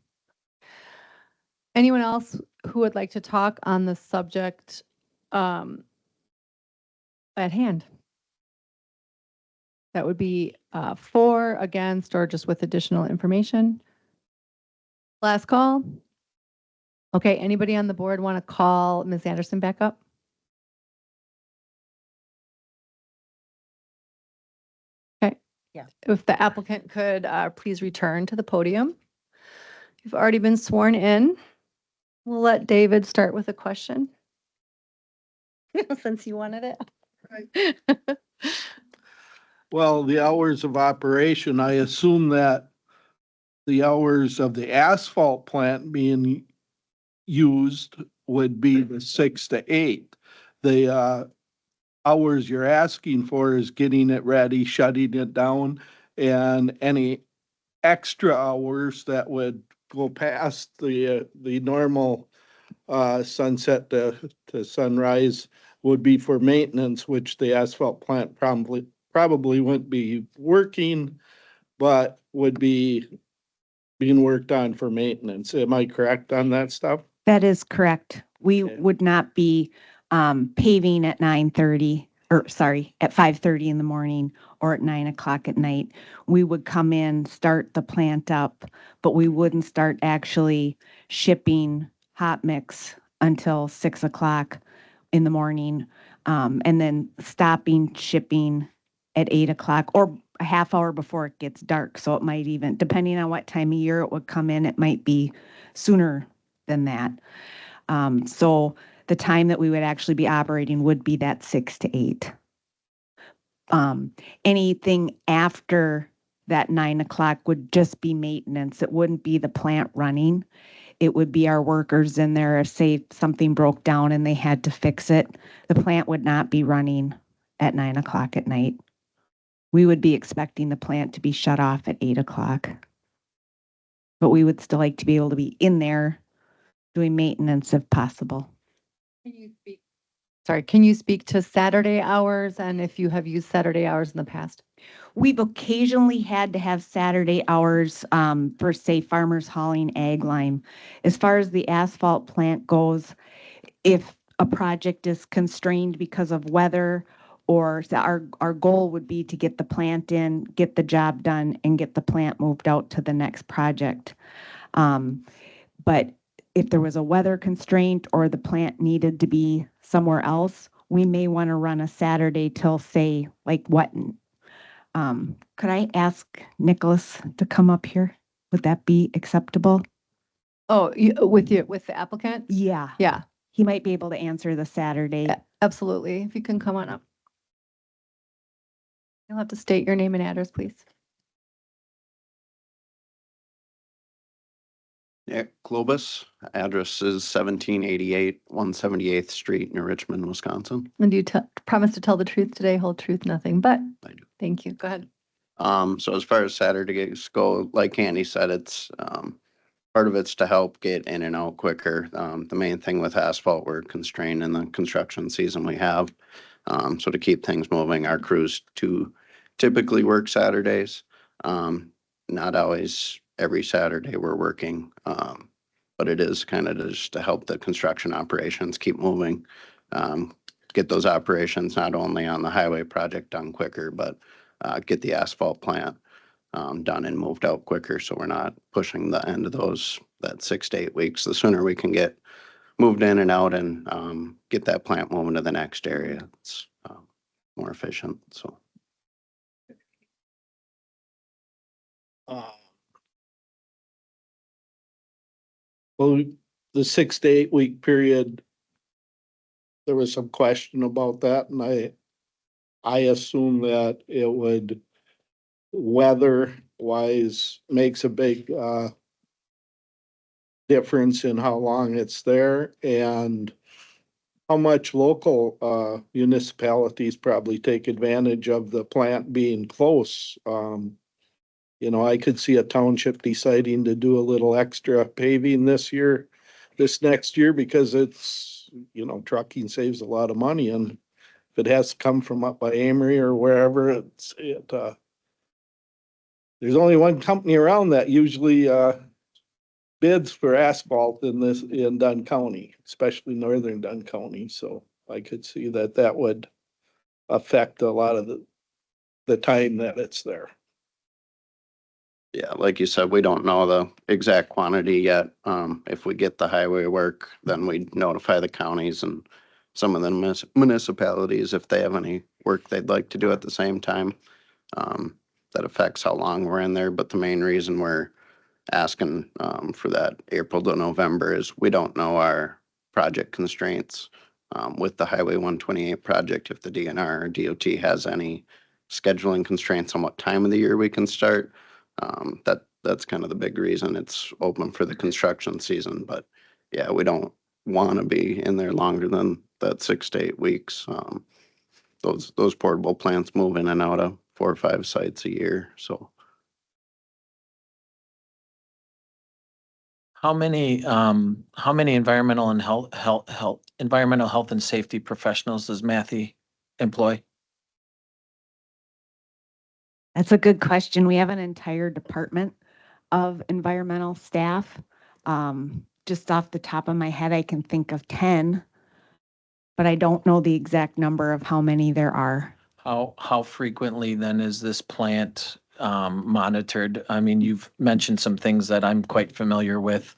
Anyone else who would like to talk on the subject at hand? That would be for, against, or just with additional information. Last call. Okay, anybody on the board want to call Ms. Anderson back up? If the applicant could please return to the podium. You've already been sworn in. We'll let David start with a question. Since you wanted it. Well, the hours of operation, I assume that the hours of the asphalt plant being used would be the 6 to 8. The hours you're asking for is getting it ready, shutting it down, and any extra hours that would go past the normal sunset to sunrise would be for maintenance, which the asphalt plant probably wouldn't be working, but would be being worked on for maintenance. Am I correct on that stuff? That is correct. We Okay. would not be paving at 9:30, or sorry, at 5:30 in the morning or at 9 o'clock at night. We would come in, start the plant up, but we wouldn't start actually shipping hot mix until 6 o'clock in the morning, and then stopping shipping at 8 o'clock or a half hour before it gets dark. So it might even, depending on what time of year it would come in, it might be sooner than that. So the time that we would actually be operating would be that 6 to 8. Anything after that 9 o'clock would just be maintenance. It wouldn't be the plant running. It would be our workers in there if, say, something broke down and they had to fix it. The plant would not be running at 9 o'clock at night. We would be expecting the plant to be shut off at 8 o'clock. But we would still like to be able to be in there doing maintenance if possible. Can you speak to Saturday hours and if you have used Saturday hours in the past? We've occasionally had to have Saturday hours for, say, farmers hauling ag lime. As far as the asphalt plant goes, if a project is constrained because of weather, or our goal would be to get the plant in, get the job done, and get the plant moved out to the next project. But if there was a weather constraint or the plant needed to be somewhere else, we may want to run a Saturday till, say, like Wetton. Could I ask Nicholas to come up here? Would that be acceptable? Oh, with the applicant? Yeah. Yeah, He might be able to answer the Saturday. absolutely. If you can come on up. You'll have to state your name and address, please. Nick Klobus, address is 1788 178th Street in Richmond, Wisconsin. And do you promise to tell the truth today, whole truth, nothing but? I do. Thank you. Go ahead. So as far as Saturdays go, like Candy said, it's part of it's to help get in and out quicker. The main thing with asphalt, we're constrained in the construction season we have. So to keep things moving, our crews typically work Saturdays. Not always every Saturday we're working, but it is kind of just to help the construction operations keep moving. Get those operations not only on the highway project done quicker, but get the asphalt plant done and moved out quicker, so we're not pushing the end of that 6 to 8 weeks. The sooner we can get moved in and out and get that plant moving to the next area, it's more efficient. So. Well, the 6 to 8 week period, there was some question about that, and I assume that it would, weather-wise, makes a big difference in how long it's there and how much local municipalities probably take advantage of the plant being close. I could see a township deciding to do a little extra paving this next year, because it's, trucking saves a lot of money, and if it has to come from up by Amory or wherever, there's only one company around that usually bids for asphalt in Dunn County, especially northern Dunn County. So I could see that would affect a lot of the time that it's there. Yeah, like you said, we don't know the exact quantity yet. If we get the highway work, then we notify the counties and some of the municipalities if they have any work they'd like to do at the same time. that affects how long we're in there, but the main reason we're asking for that April to November is we don't know our project constraints with the Highway 128 project, if the DNR or DOT has any scheduling constraints on what time of the year we can start. That's kind of the big reason it's open for the construction season. But yeah, we don't want to be in there longer than that 6 to 8 weeks. Those portable plants move in and out of 4 or 5 sites a year. So How many environmental and environmental health and safety professionals does Matthew employ? That's a good question. We have an entire department of environmental staff. Just off the top of my head, I can think of 10, but I don't know the exact number of how many there are. How frequently then is this plant monitored? I mean, you've mentioned some things that I'm quite familiar with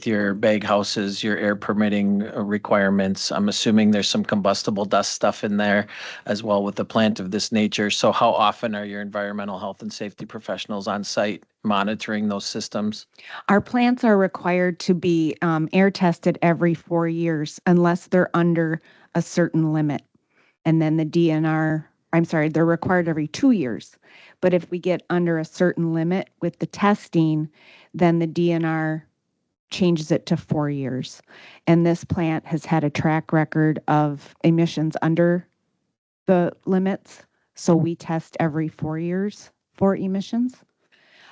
your bag houses, your air permitting requirements. I'm assuming there's some combustible dust stuff in there as well with a plant of this nature. So how often are your environmental health and safety professionals on site monitoring those systems? Our plants are required to be air tested every 4 years unless they're under a certain limit. And then the DNR, they're required every 2 years. But if we get under a certain limit with the testing, then the DNR changes it to 4 years. And this plant has had a track record of emissions under the limits. So we test every 4 years for emissions.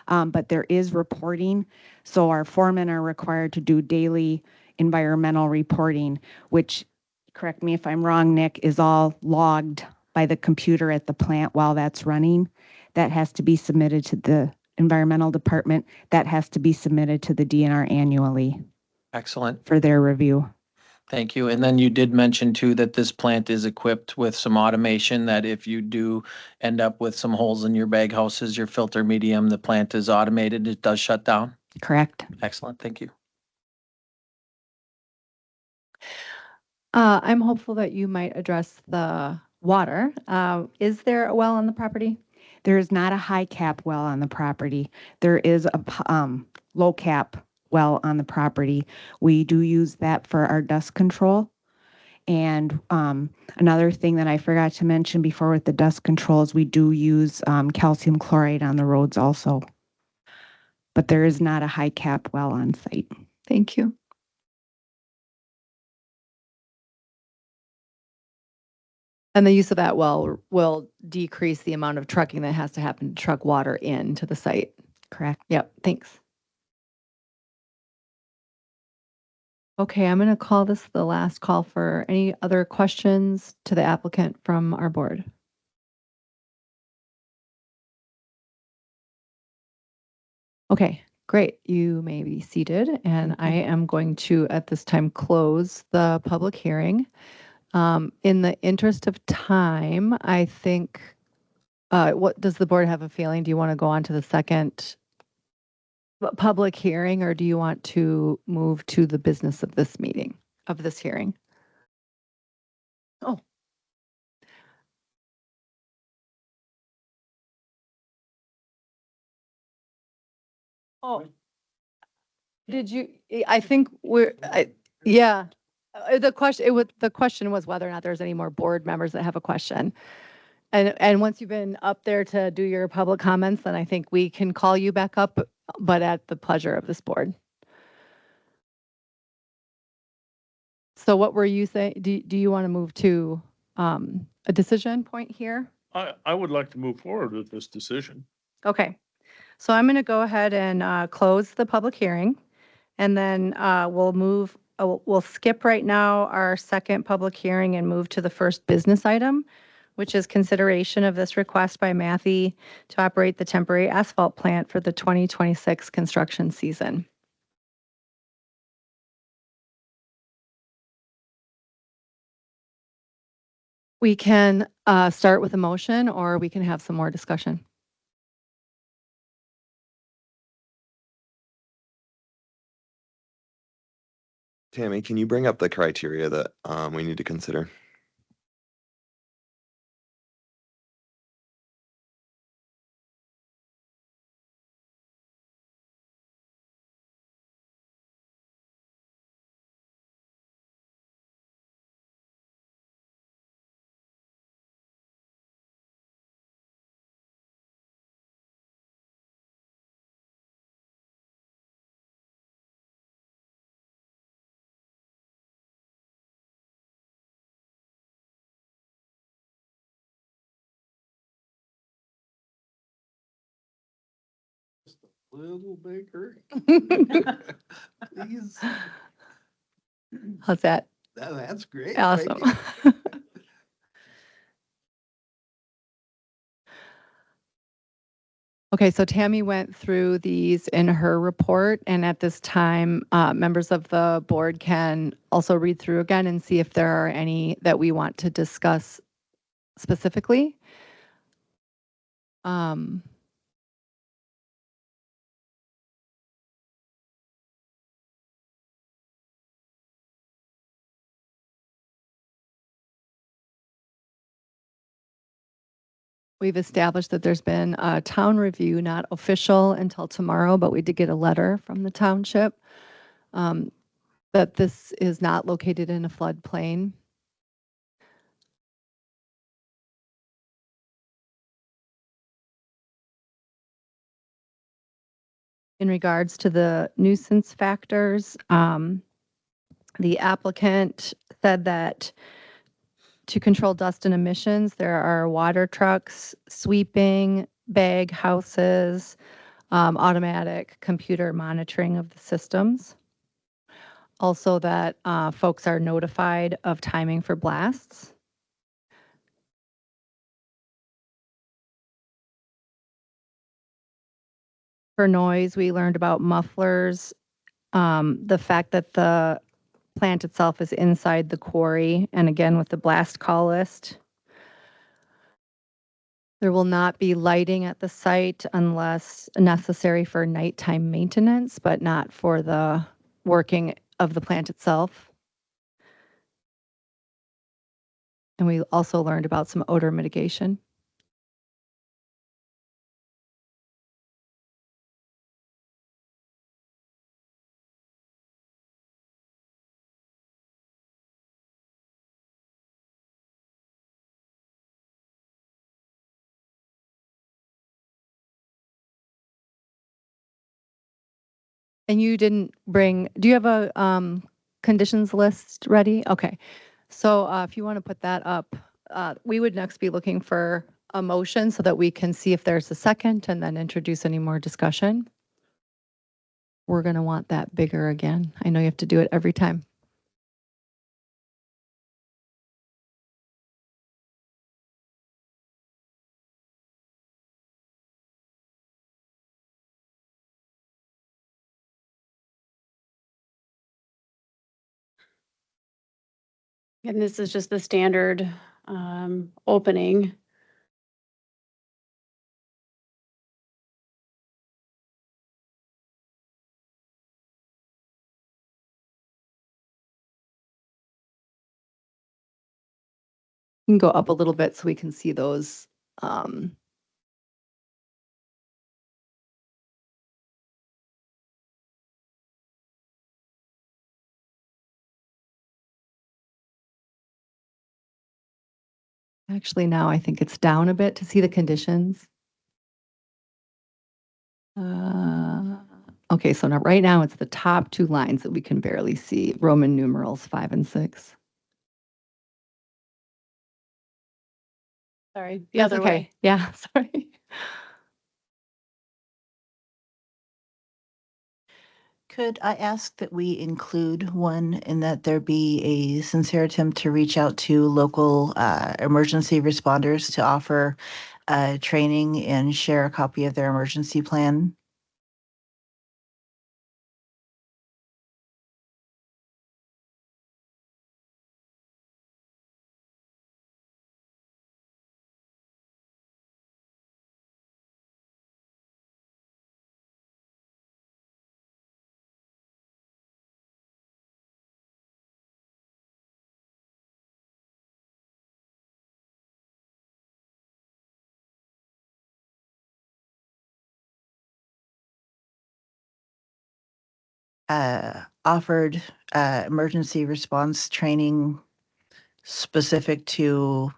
But there is reporting. So our foremen are required to do daily environmental reporting, which, correct me if I'm wrong, Nick, is all logged by the computer at the plant while that's running. That has to be submitted to the environmental department. That has to be submitted to the DNR annually Excellent. for their review. Thank you. And then you did mention too that this plant is equipped with some automation that if you do end up with some holes in your bag houses, your filter medium, the plant is automated. It does shut down. Correct. Excellent. Thank you. I'm hopeful that you might address the water. Is there a well on the property? There is not a high cap well on the property. There is a low cap well on the property. We do use that for our dust control. And another thing that I forgot to mention before with the dust control is we do use calcium chloride on the roads also. But there is not a high cap well on site. Thank you. And the use of that well will decrease the amount of trucking that has to happen to truck water into the site. Correct. Yep, thanks. Okay, I'm going to call this the last call for any other questions to the applicant from our board. Okay, great. You may be seated, and I am going to, at this time, close the public hearing. In the interest of time, I think, what does the board have a feeling? Do you want to go on to the second public hearing, or do you want to move to the business of this meeting, of this hearing? Oh. Oh. Did you, I think yeah. The question was whether or not there's any more board members that have a question. And once you've been up there to do your public comments, then I think we can call you back up, but at the pleasure of this board. So what were you saying? Do you want to move to a decision point here? I would like to move forward with this decision. Okay. So I'm going to go ahead and close the public hearing, and then we'll skip right now our second public hearing and move to the first business item, which is consideration of this request by Matthew to operate the temporary asphalt plant for the 2026 construction season. We can start with a motion, or we can have some more discussion. Tammy, can you bring up the criteria that we need to consider? Just a little bigger. Please. How's that? That's great. Awesome. Okay, so Tammy went through these in her report, and at this time, members of the board can also read through again and see if there are any that we want to discuss specifically. We've established that there's been a town review, not official until tomorrow, but we did get a letter from the township that this is not located in a floodplain. In regards to the nuisance factors, the applicant said that to control dust and emissions, there are water trucks, sweeping, bag houses, automatic computer monitoring of the systems. Also that folks are notified of timing for blasts. For noise, we learned about mufflers, the fact that the plant itself is inside the quarry, and again with the blast call list. There will not be lighting at the site unless necessary for nighttime maintenance, but not for the working of the plant itself. And we also learned about some odor mitigation. And you didn't bring, do you have a conditions list ready? Okay. So if you want to put that up, we would next be looking for a motion so that we can see if there's a second and then introduce any more discussion. We're going to want that bigger again. I know you have to do it every time. And this is just the standard opening. You can go up a little bit so we can see those. Actually, now I think it's down a bit to see the conditions. Okay, so now right now it's the top two lines that we can barely see, Roman numerals 5 and 6. Sorry, the That's other okay. way. Yeah, sorry. Could I ask that we include one in that there be a sincere attempt to reach out to local emergency responders to offer training and share a copy of their emergency plan? Offered emergency response training specific to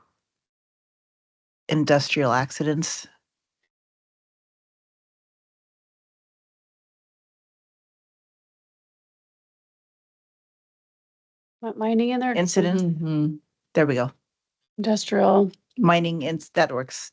industrial accidents. Want mining in there? Incidents. Mhm. There we go. Industrial. Mining, that works.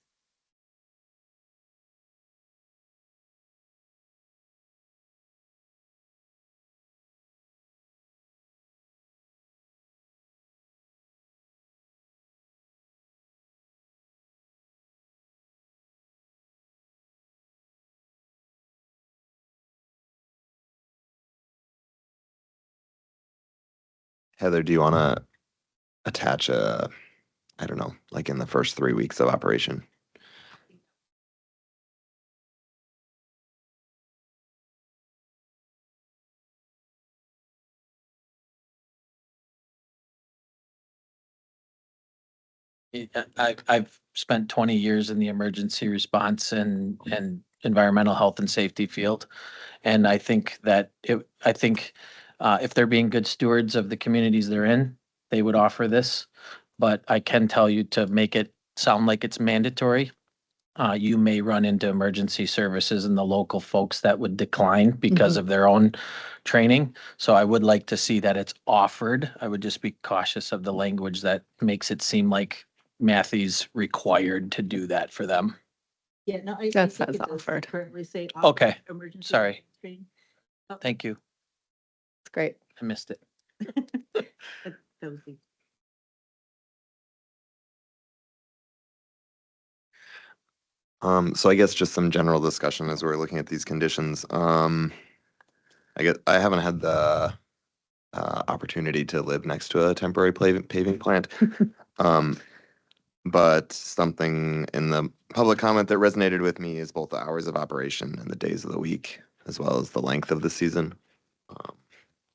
Heather, do you want to attach I don't know, like in the first 3 weeks of operation? I've spent 20 years in the emergency response and environmental health and safety field. And I think that if they're being good stewards of the communities they're in, they would offer this. But I can tell you, to make it sound like it's mandatory, you may run into emergency services and the local folks that would decline because of their own training. So I would like to see that it's offered. I would just be cautious of the language that makes it seem like Matthew's required to do that for them. Yeah, no, That says offered. Currently say. Okay, emergency sorry. training. Thank you. It's great. I missed it. That was the- So I guess just some general discussion as we're looking at these conditions. I guess I haven't had the opportunity to live next to a temporary paving plant. But something in the public comment that resonated with me is both the hours of operation and the days of the week, as well as the length of the season.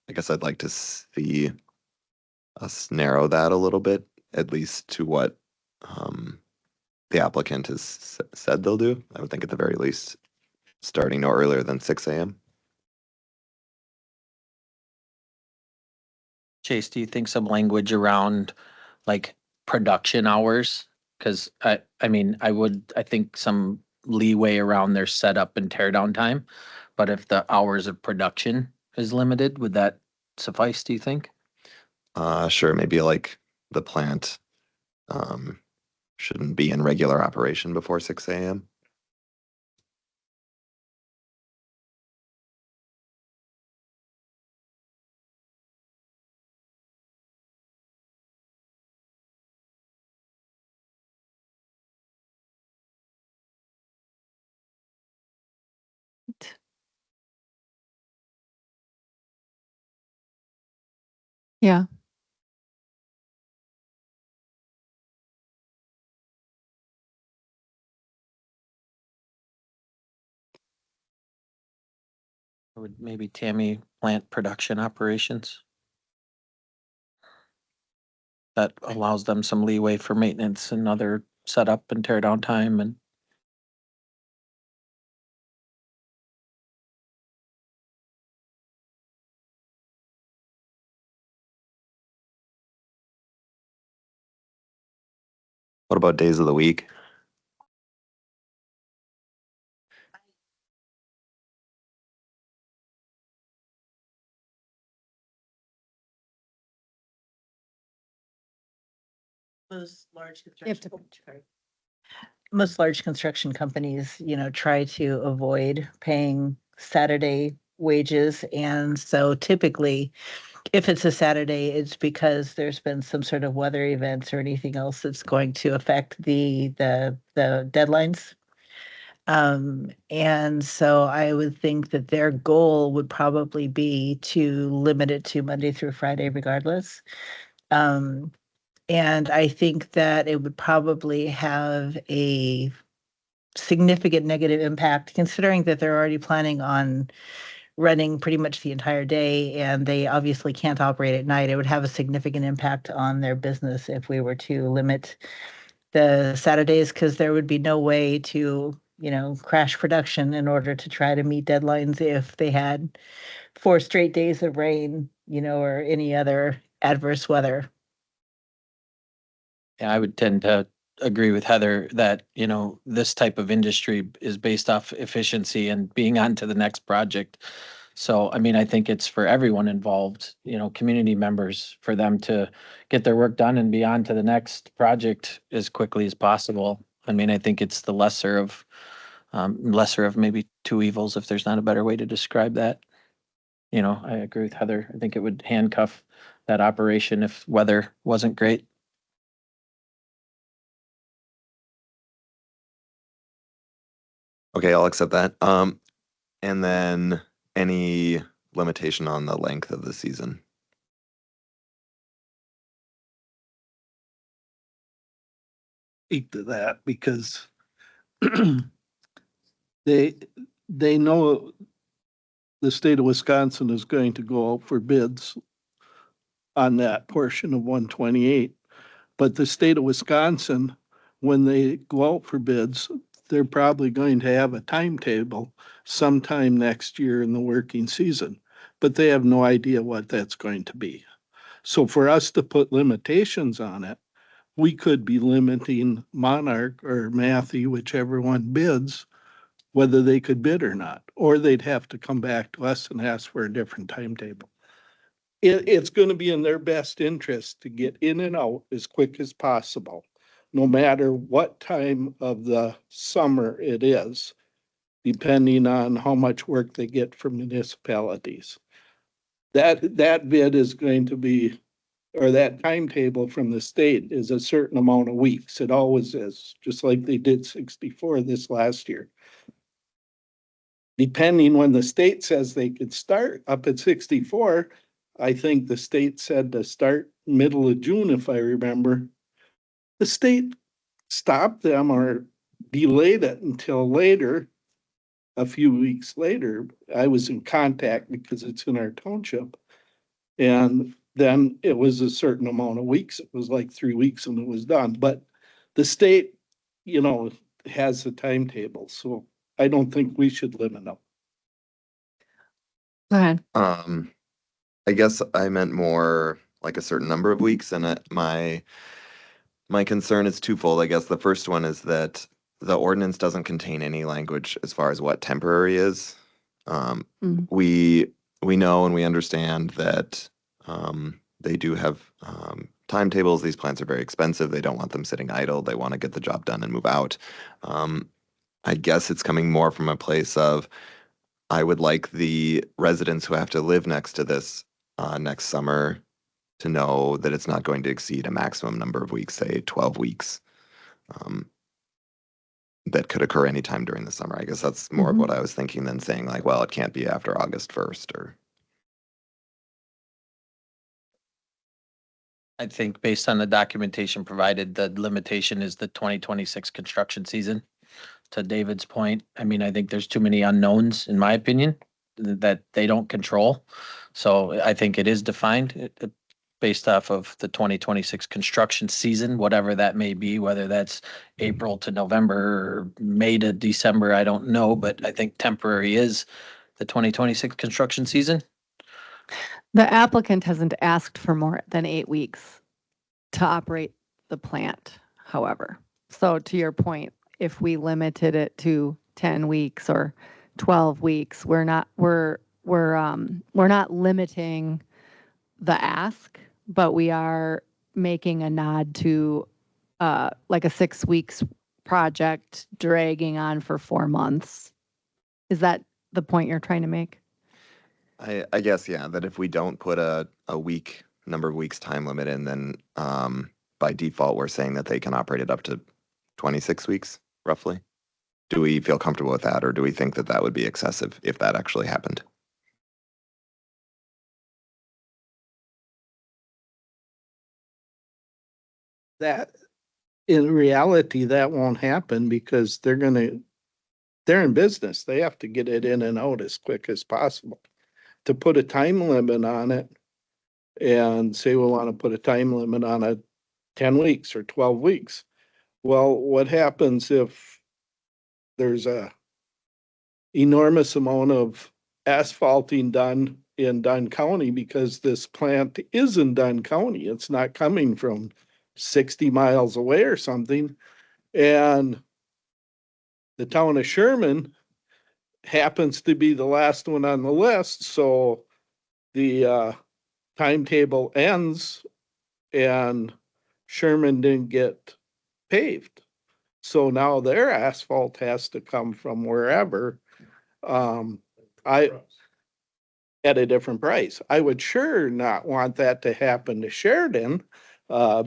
I guess I'd like to see us narrow that a little bit, at least to what the applicant has said they'll do. I would think at the very least, starting no earlier than 6 a.m. Chase, do you think some language around like production hours? Because I mean, I think some leeway around their setup and tear down time. But if the hours of production is limited, would that suffice, do you think? Sure, maybe like the plant shouldn't be in regular operation before 6 a.m. Yeah. Or would maybe Tammy plant production operations? That allows them some leeway for maintenance and other setup and tear down time and. What about days of the week? Most large You have to- construction. Most large construction companies, try to avoid paying Saturday wages. And so typically, if it's a Saturday, it's because there's been some sort of weather events or anything else that's going to affect the deadlines. And so I would think that their goal would probably be to limit it to Monday through Friday regardless. And I think that it would probably have a significant negative impact, considering that they're already planning on running pretty much the entire day, and they obviously can't operate at night. It would have a significant impact on their business if we were to limit the Saturdays, because there would be no way to, crash production in order to try to meet deadlines if they had 4 straight days of rain, or any other adverse weather. Yeah, I would tend to agree with Heather that, this type of industry is based off efficiency and being on to the next project. So, I mean, I think it's for everyone involved, community members, for them to get their work done and be on to the next project as quickly as possible. I mean, I think it's the lesser of maybe two evils, if there's not a better way to describe that. I agree with Heather. I think it would handcuff that operation if weather wasn't great. Okay, I'll accept that. And then any limitation on the length of the season? speak to that because they, they know the state of Wisconsin is going to go out for bids on that portion of 128. But the state of Wisconsin, when they go out for bids, they're probably going to have a timetable sometime next year in the working season, but they have no idea what that's going to be. So for us to put limitations on it, we could be limiting Monarch or Matthew, whichever one bids, whether they could bid or not, or they'd have to come back to us and ask for a different timetable. It's going to be in their best interest to get in and out as quick as possible, no matter what time of the summer it is, depending on how much work they get from municipalities. That bid is going to be, or that timetable from the state is a certain amount of weeks. It always is, just like they did 64 this last year. Depending when the state says they could start up at 64, I think the state said to start middle of June, if I remember. The state stopped them or delayed it until later, a few weeks later. I was in contact because it's in our township. And then it was a certain amount of weeks. It was like 3 weeks and it was done. But the state, has the timetable. So I don't think we should limit them. Go ahead. I guess I meant more like a certain number of weeks, and my concern is twofold. I guess the first one is that the ordinance doesn't contain any language as far as what temporary is. We know and we understand that they do have timetables. These plants are very expensive. They don't want them sitting idle. They want to get the job done and move out. I guess it's coming more from a place of, I would like the residents who have to live next to this next summer to know that it's not going to exceed a maximum number of weeks, say 12 weeks, that could occur anytime during the summer. I guess that's more of what I was thinking than saying like, well, it can't be after August 1st or. I think based on the documentation provided, the limitation is the 2026 construction season. To David's point, I mean, I think there's too many unknowns, in my opinion, that they don't control. So I think it is defined based off of the 2026 construction season, whatever that may be, whether that's April to November or May to December, I don't know, but I think temporary is the 2026 construction season. The applicant hasn't asked for more than 8 weeks to operate the plant, however. So to your point, if we limited it to 10 weeks or 12 weeks, we're not limiting the ask, but we are making a nod to like a 6 weeks project dragging on for 4 months. Is that the point you're trying to make? I guess, yeah, that if we don't put a number of weeks time limit in, then by default, we're saying that they can operate it up to 26 weeks, roughly. Do we feel comfortable with that, or do we think that that would be excessive if that actually happened? That, in reality, that won't happen because they're in business. They have to get it in and out as quick as possible. To put a time limit on it and say we want to put a time limit on it 10 weeks or 12 weeks. Well, what happens if there's a enormous amount of asphalting done in Dunn County because this plant is in Dunn County? It's not coming from 60 miles away or something. And the town of Sherman happens to be the last one on the list. So the timetable ends and Sherman didn't get paved. So now their asphalt has to come from wherever. At a different price. I would sure not want that to happen to Sheridan,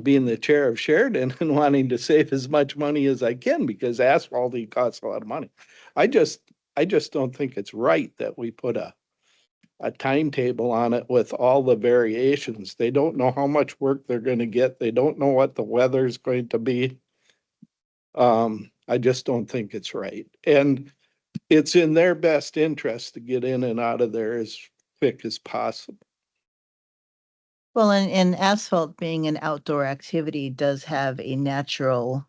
being the chair of Sheridan and wanting to save as much money as I can because asphalting costs a lot of money. I just don't think it's right that we put a timetable on it with all the variations. They don't know how much work they're going to get. They don't know what the weather's going to be. I just don't think it's right. And it's in their best interest to get in and out of there as quick as possible. Well, and asphalt being an outdoor activity does have a natural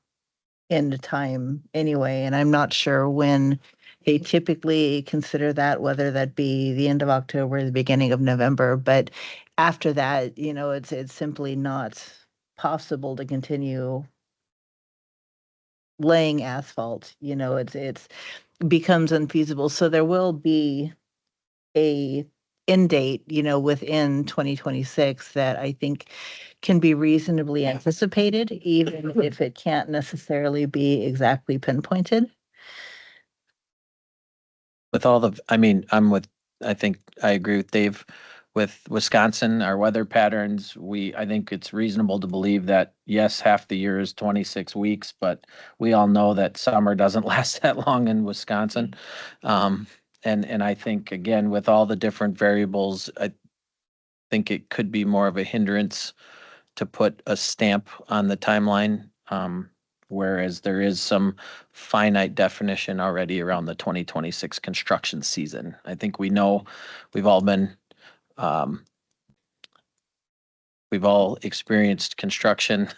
end time anyway, and I'm not sure when they typically consider that, whether that be the end of October or the beginning of November. But after that, it's simply not possible to continue laying asphalt. It's becomes unfeasible. So there will be a end date, within 2026 that I think can be reasonably anticipated, even if it can't necessarily be exactly pinpointed. With all the, I think I agree with Dave. With Wisconsin, our weather patterns, I think it's reasonable to believe that, yes, half the year is 26 weeks, but we all know that summer doesn't last that long in Wisconsin. And I think, again, with all the different variables, I think it could be more of a hindrance to put a stamp on the timeline. Whereas there is some finite definition already around the 2026 construction season. I think we've all been, we've all experienced construction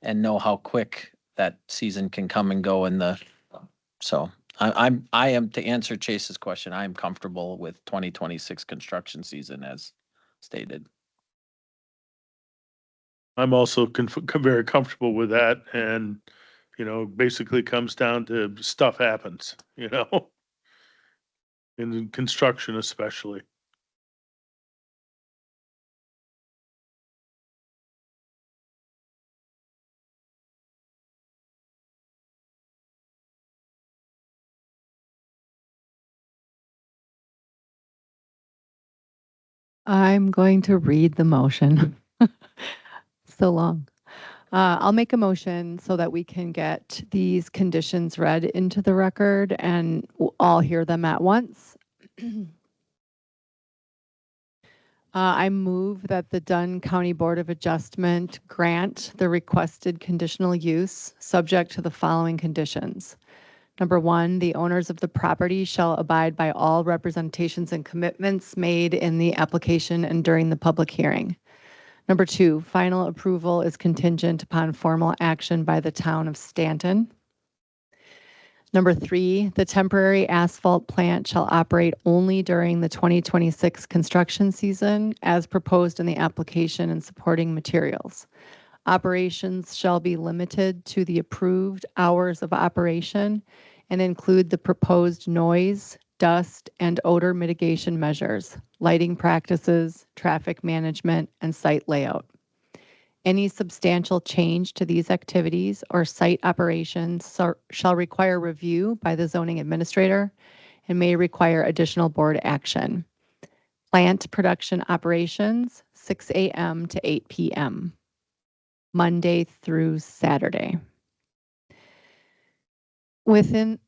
and know how quick that season can come and go so I am, to answer Chase's question, I am comfortable with 2026 construction season as stated. I'm also very comfortable with that, and basically comes down to stuff happens, in construction especially. I'm going to read the motion. So long. I'll make a motion so that we can get these conditions read into the record and all hear them at once. I move that the Dunn County Board of Adjustment grant the requested conditional use subject to the following conditions. Number one, the owners of the property shall abide by all representations and commitments made in the application and during the public hearing. Number two, final approval is contingent upon formal action by the town of Stanton. Number three, the temporary asphalt plant shall operate only during the 2026 construction season as proposed in the application and supporting materials. Operations shall be limited to the approved hours of operation and include the proposed noise, dust, and odor mitigation measures, lighting practices, traffic management, and site layout. Any substantial change to these activities or site operations shall require review by the zoning administrator and may require additional board action. Plant production operations, 6 a.m. to 8 p.m., Monday through Saturday.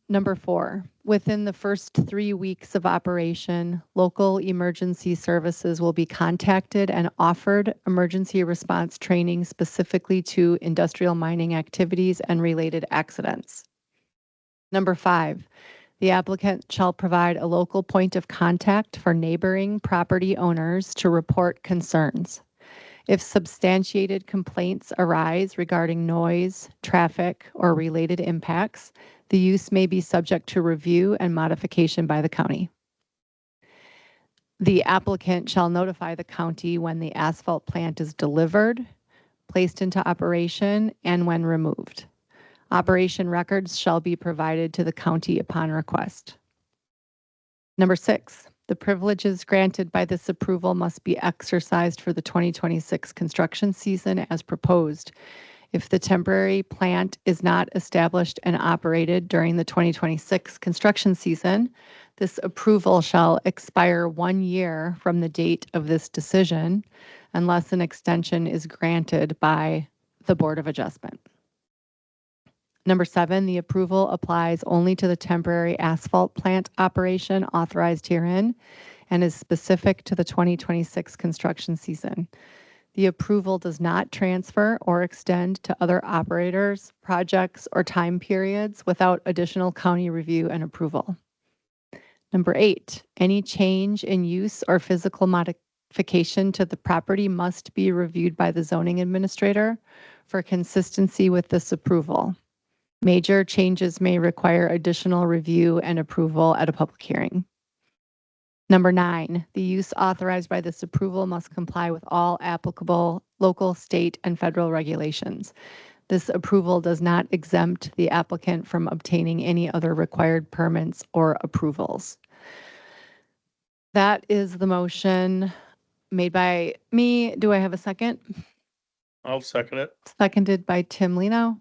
Number four, within the first 3 weeks of operation, local emergency services will be contacted and offered emergency response training specifically to industrial mining activities and related accidents. Number five, the applicant shall provide a local point of contact for neighboring property owners to report concerns. If substantiated complaints arise regarding noise, traffic, or related impacts, the use may be subject to review and modification by the county. The applicant shall notify the county when the asphalt plant is delivered, placed into operation, and when removed. Operation records shall be provided to the county upon request. Number six, the privileges granted by this approval must be exercised for the 2026 construction season as proposed. If the temporary plant is not established and operated during the 2026 construction season, this approval shall expire 1 year from the date of this decision unless an extension is granted by the Board of Adjustment. Number seven, the approval applies only to the temporary asphalt plant operation authorized herein and is specific to the 2026 construction season. The approval does not transfer or extend to other operators, projects, or time periods without additional county review and approval. Number 8, any change in use or physical modification to the property must be reviewed by the zoning administrator for consistency with this approval. Major changes may require additional review and approval at a public hearing. Number 9, the use authorized by this approval must comply with all applicable local, state, and federal regulations. This approval does not exempt the applicant from obtaining any other required permits or approvals. That is the motion made by me. Do I have a second? I'll second it. Seconded by Tim Lino.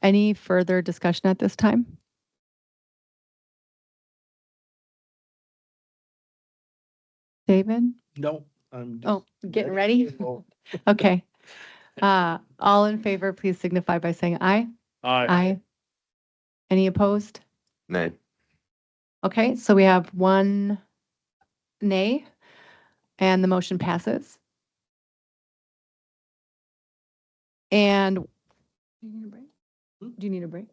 Any further discussion at this time? David? No, I'm Oh, just. getting ready? Okay. All in favor, please signify by saying aye. Aye. Any opposed? Nay. Okay, so we have 1 nay, and the motion passes. And do you need a break? Do you need a break?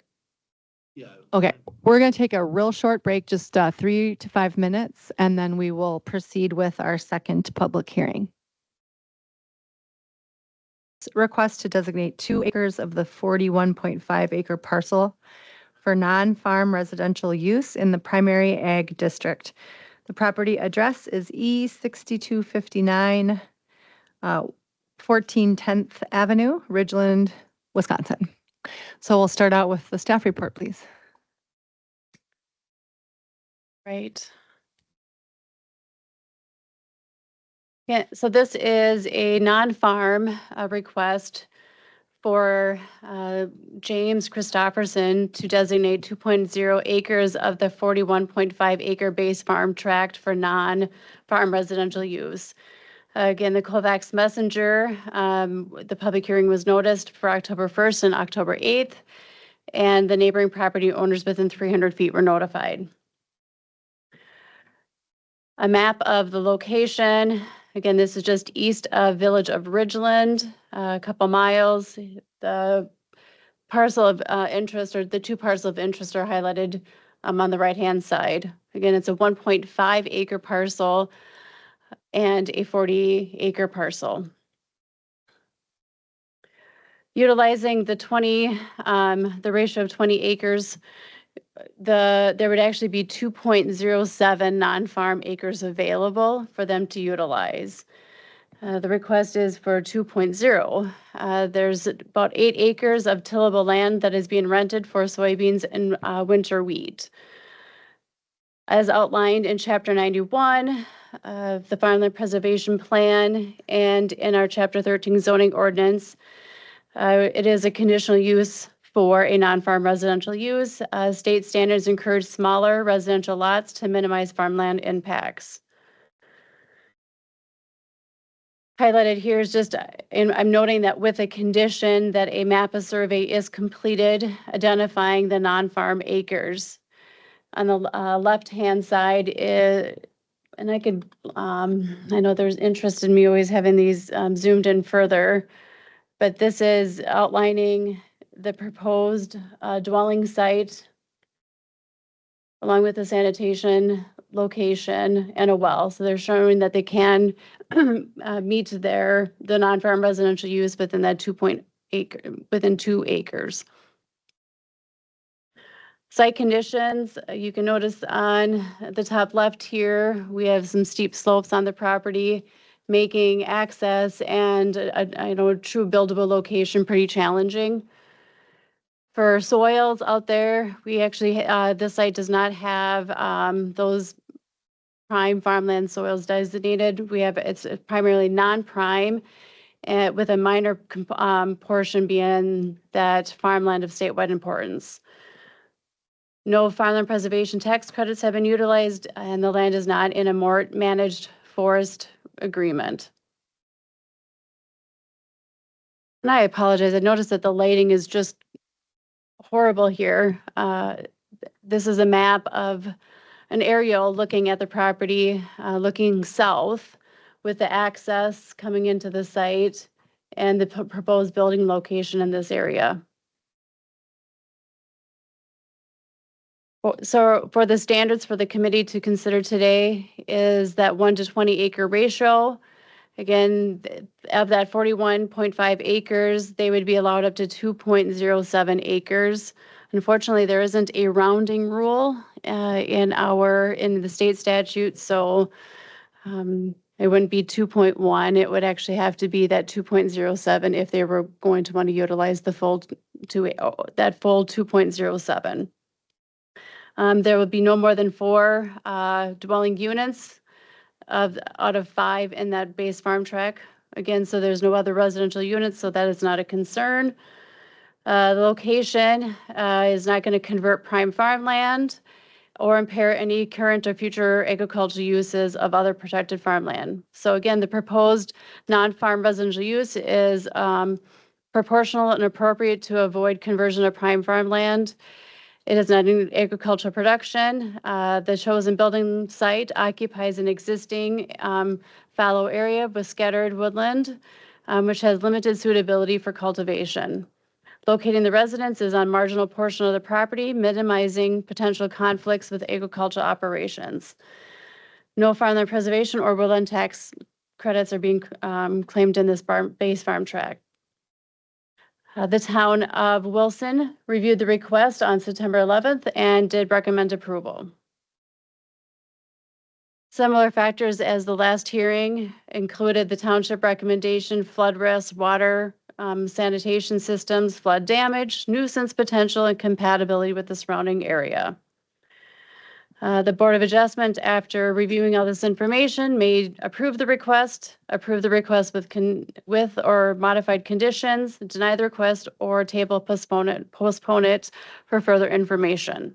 Yeah. Okay, we're going to take a real short break, just 3 to 5 minutes, and then we will proceed with our second public hearing. Request to designate 2 acres of the 41.5 acre parcel for non-farm residential use in the primary ag district. The property address is E6259, 1410th Avenue, Ridgeland, Wisconsin. So we'll start out with the staff report, please. Right. Yeah, so this is a non-farm request for James Christopherson to designate 2.0 acres of the 41.5 acre base farm tract for non-farm residential use. Again, the Kovacs Messenger, the public hearing was noticed for October 1st and October 8th, and the neighboring property owners within 300 feet were notified. A map of the location. Again, this is just east of Village of Ridgeland, a couple miles. The parcel of interest, or the 2 parcels of interest, are highlighted on the right-hand side. Again, it's a 1.5 acre parcel and a 40 acre parcel. Utilizing the ratio of 20 acres, there would actually be 2.07 non-farm acres available for them to utilize. The request is for 2.0. There's about 8 acres of tillable land that is being rented for soybeans and winter wheat. As outlined in Chapter 91 of the Farmland Preservation Plan and in our Chapter 13 zoning ordinance, it is a conditional use for a non-farm residential use. State standards encourage smaller residential lots to minimize farmland impacts. Highlighted here is just, and I'm noting that with a condition that a MAPA survey is completed identifying the non-farm acres. On the left-hand side is, and I could, I know there's interest in me always having these zoomed in further, but this is outlining the proposed dwelling site along with the sanitation location and a well. So they're showing that they can meet the non-farm residential use within that 2 acres. Site conditions, you can notice on the top left here, we have some steep slopes on the property, making access and a true buildable location pretty challenging. For soils out there, we actually, this site does not have those prime farmland soils designated. It's primarily non-prime, with a minor portion being that farmland of statewide importance. No farmland preservation tax credits have been utilized, and the land is not in a managed forest agreement. And I apologize. I noticed that the lighting is just horrible here. This is a map of an aerial looking at the property, looking south with the access coming into the site and the proposed building location in this area. So for the standards for the committee to consider today is that 1 to 20 acre ratio. Again, of that 41.5 acres, they would be allowed up to 2.07 acres. Unfortunately, there isn't a rounding rule in the state statute, so it wouldn't be 2.1. It would actually have to be that 2.07 if they were going to want to utilize the full that full 2.07. There would be no more than 4 dwelling units out of 5 in that base farm tract. Again, so there's no other residential units, so that is not a concern. The location is not going to convert prime farmland or impair any current or future agricultural uses of other protected farmland. So again, the proposed non-farm residential use is proportional and appropriate to avoid conversion of prime farmland. It is not in agricultural production. The chosen building site occupies an existing fallow area with scattered woodland, which has limited suitability for cultivation. Locating the residence is on marginal portion of the property, minimizing potential conflicts with agricultural operations. No farmland preservation or woodland tax credits are being claimed in this base farm tract. The town of Wilson reviewed the request on September 11th and did recommend approval. Similar factors as the last hearing included the township recommendation, flood risk, water, sanitation systems, flood damage, nuisance potential, and compatibility with the surrounding area. The Board of Adjustment, after reviewing all this information, may approve the request with or modified conditions, deny the request, or table postpone it for further information.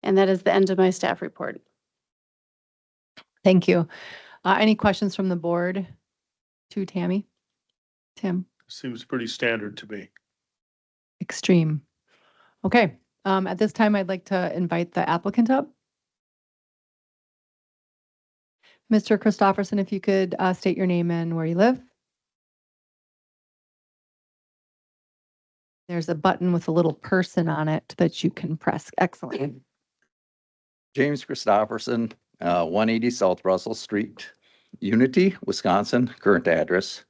And that is the end of my staff report. Thank you. Any questions from the board to Tammy? Tim? Seems pretty standard to me. Extreme. Okay. At this time, I'd like to invite the applicant up. Mr. Christofferson, if you could state your name and where you live. There's a button with a little person on it that you can press. Excellent. James Christofferson, 180 South Russell Street, Unity, Wisconsin, current address.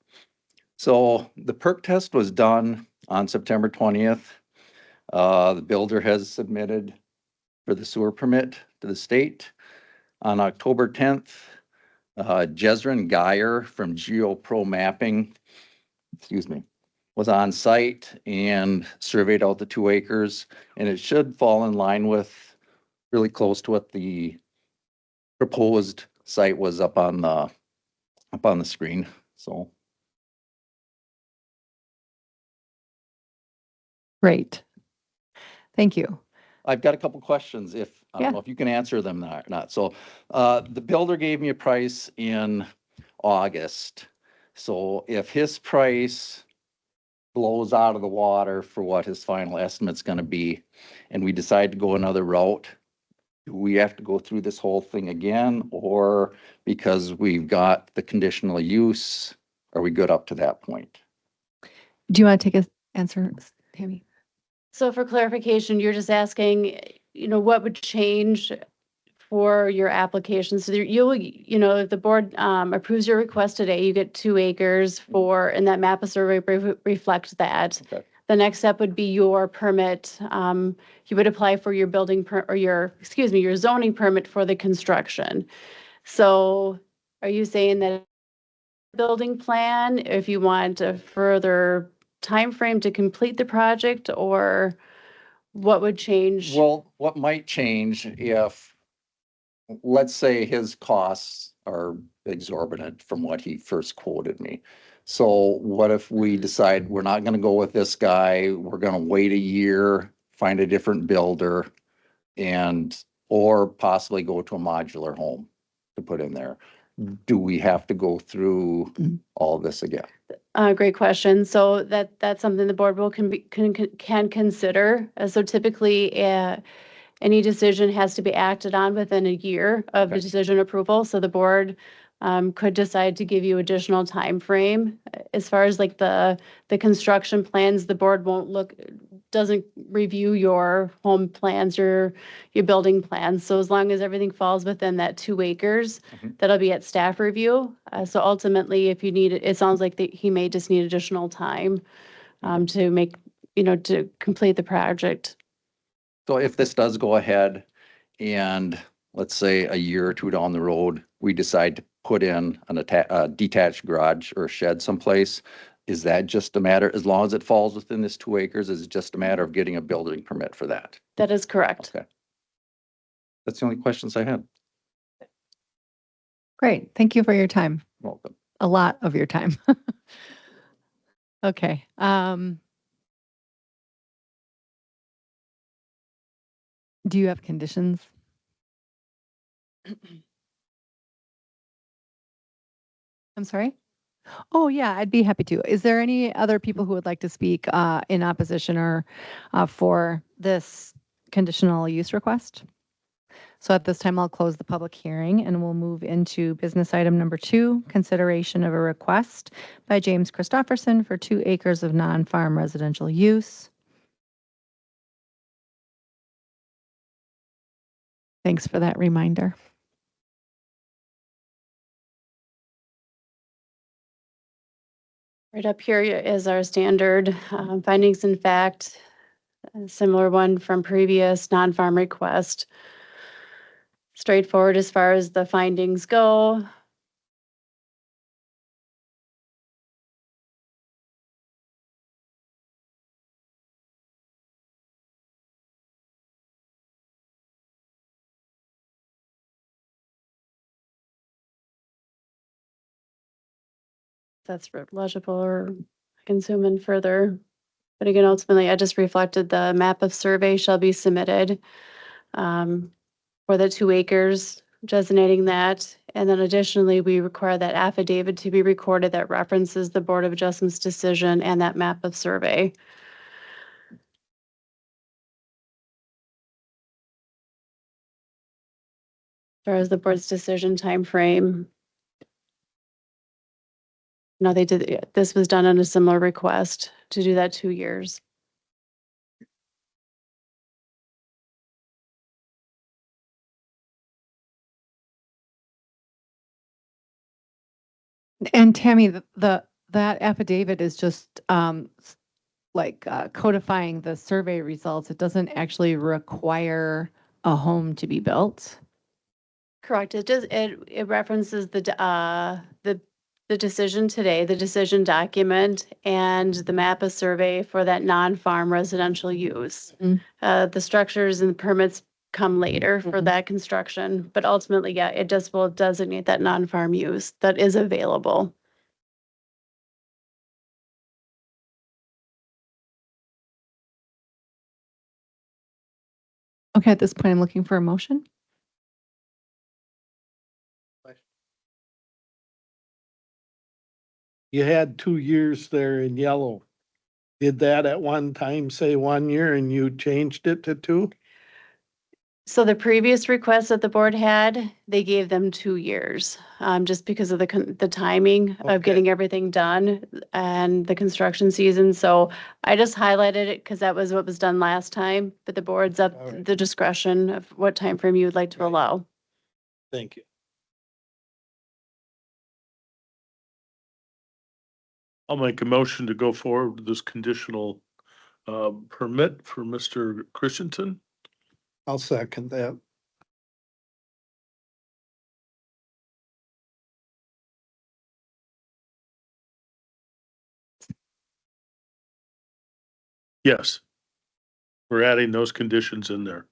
So the perk test was done on September 20th. The builder has submitted for the sewer permit to the state. On October 10th, Jezrin Geyer from GeoPro Mapping, was on site and surveyed out the 2 acres, and it should fall in line with really close to what the proposed site was up on the screen. So Great. Thank you. I've got a couple questions I don't know if you can answer them or not. So the builder gave me a price in August. So if his price blows out of the water for what his final estimate's gonna be, and we decide to go another route, do we have to go through this whole thing again? Or because we've got the conditional use, are we good up to that point? Do you want to take an answer, Tammy? So for clarification, you're just asking, what would change for your application? So if the board approves your request today, you get 2 acres and that map of survey reflects that. Okay. The next step would be your permit. You would apply for your your zoning permit for the construction. So are you saying that building plan, if you want a further time frame to complete the project, or what would change? Well, what might change if, let's say his costs are exorbitant from what he first quoted me. So what if we decide we're not gonna go with this guy, we're gonna wait a year, find a different builder, or possibly go to a modular home to put in there? Do we have to go through all this again? Great question. So that's something the board can consider. So typically, any decision has to be acted on within a year of the decision approval. So the board could decide to give you additional time frame. As far as like the construction plans, the board doesn't review your home plans, your building plans. So as long as everything falls within that 2 acres, that'll be at staff review. So ultimately, if you need it, it sounds like that he may just need additional time to make, to complete the project. So if this does go ahead and let's say a year or two down the road, we decide to put in a detached garage or shed someplace, is that just a matter, as long as it falls within this 2 acres, is it just a matter of getting a building permit for that? That is correct. Okay. That's the only questions I had. Great. Thank you for your time. Welcome. A lot of your time. Okay. Do you have conditions? I'm sorry? Oh, yeah, I'd be happy to. Is there any other people who would like to speak in opposition or for this conditional use request? So at this time, I'll close the public hearing and we'll move into business item number 2, consideration of a request by James Christofferson for 2 acres of non-farm residential use. Thanks for that reminder. Right up here is our standard findings in fact, a similar one from previous non-farm request. Straightforward as far as the findings go. That's legible, or I can zoom in further. But again, ultimately, I just reflected the map of survey shall be submitted for the 2 acres, designating that. And then additionally, we require that affidavit to be recorded that references the Board of Adjustments decision and that map of survey. As far as the board's decision timeframe, no, they did, this was done on a similar request to do that 2 years. And Tammy, that affidavit is just like codifying the survey results. It doesn't actually require a home to be built. Correct. It does, it references the decision today, the decision document, and the map of survey for that non-farm residential use. The structures and permits come later for that construction, but ultimately, yeah, it just will designate that non-farm use that is available. Okay, at this point, I'm looking for a motion. You had 2 years there in yellow. Did that at one time say 1 year and you changed it to 2? So the previous request that the board had, they gave them 2 years, just because of the timing of Okay. getting everything done and the construction season. So I just highlighted it because that was what was done last time, but the board's up All right. the discretion of what time frame you would like to Right. allow. Thank you. I'll make a motion to go forward with this conditional permit for Mr. Christensen. I'll second that. Yes. We're adding those conditions in there.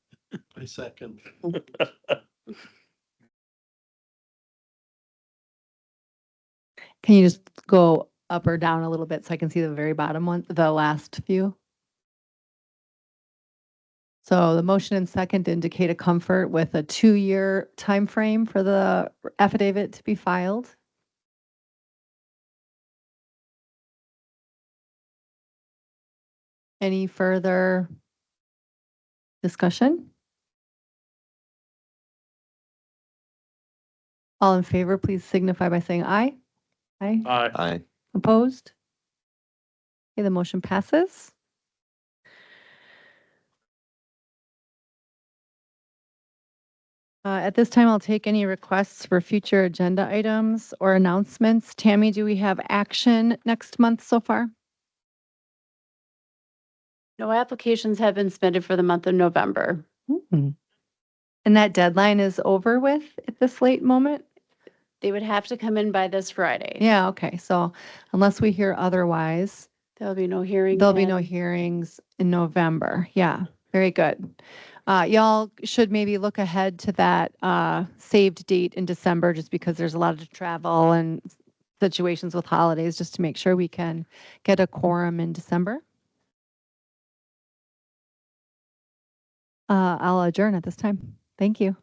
I second. Can you just go up or down a little bit so I can see the very bottom one, the last few? So the motion and second indicate a comfort with a 2-year time frame for the affidavit to be filed. Any further discussion? All in favor, please signify by saying aye. Aye. Aye. Opposed? Okay, the motion passes. At this time, I'll take any requests for future agenda items or announcements. Tammy, do we have action next month so far? No applications have been submitted for the month of November. And that deadline is over with at this late moment? They would have to come in by this Friday. Yeah, okay. So unless we hear otherwise, There'll be no hearing. there'll be no hearings in November. Yeah, very good. Y'all should maybe look ahead to that saved date in December, just because there's a lot of travel and situations with holidays, just to make sure we can get a quorum in December. I'll adjourn at this time. Thank you.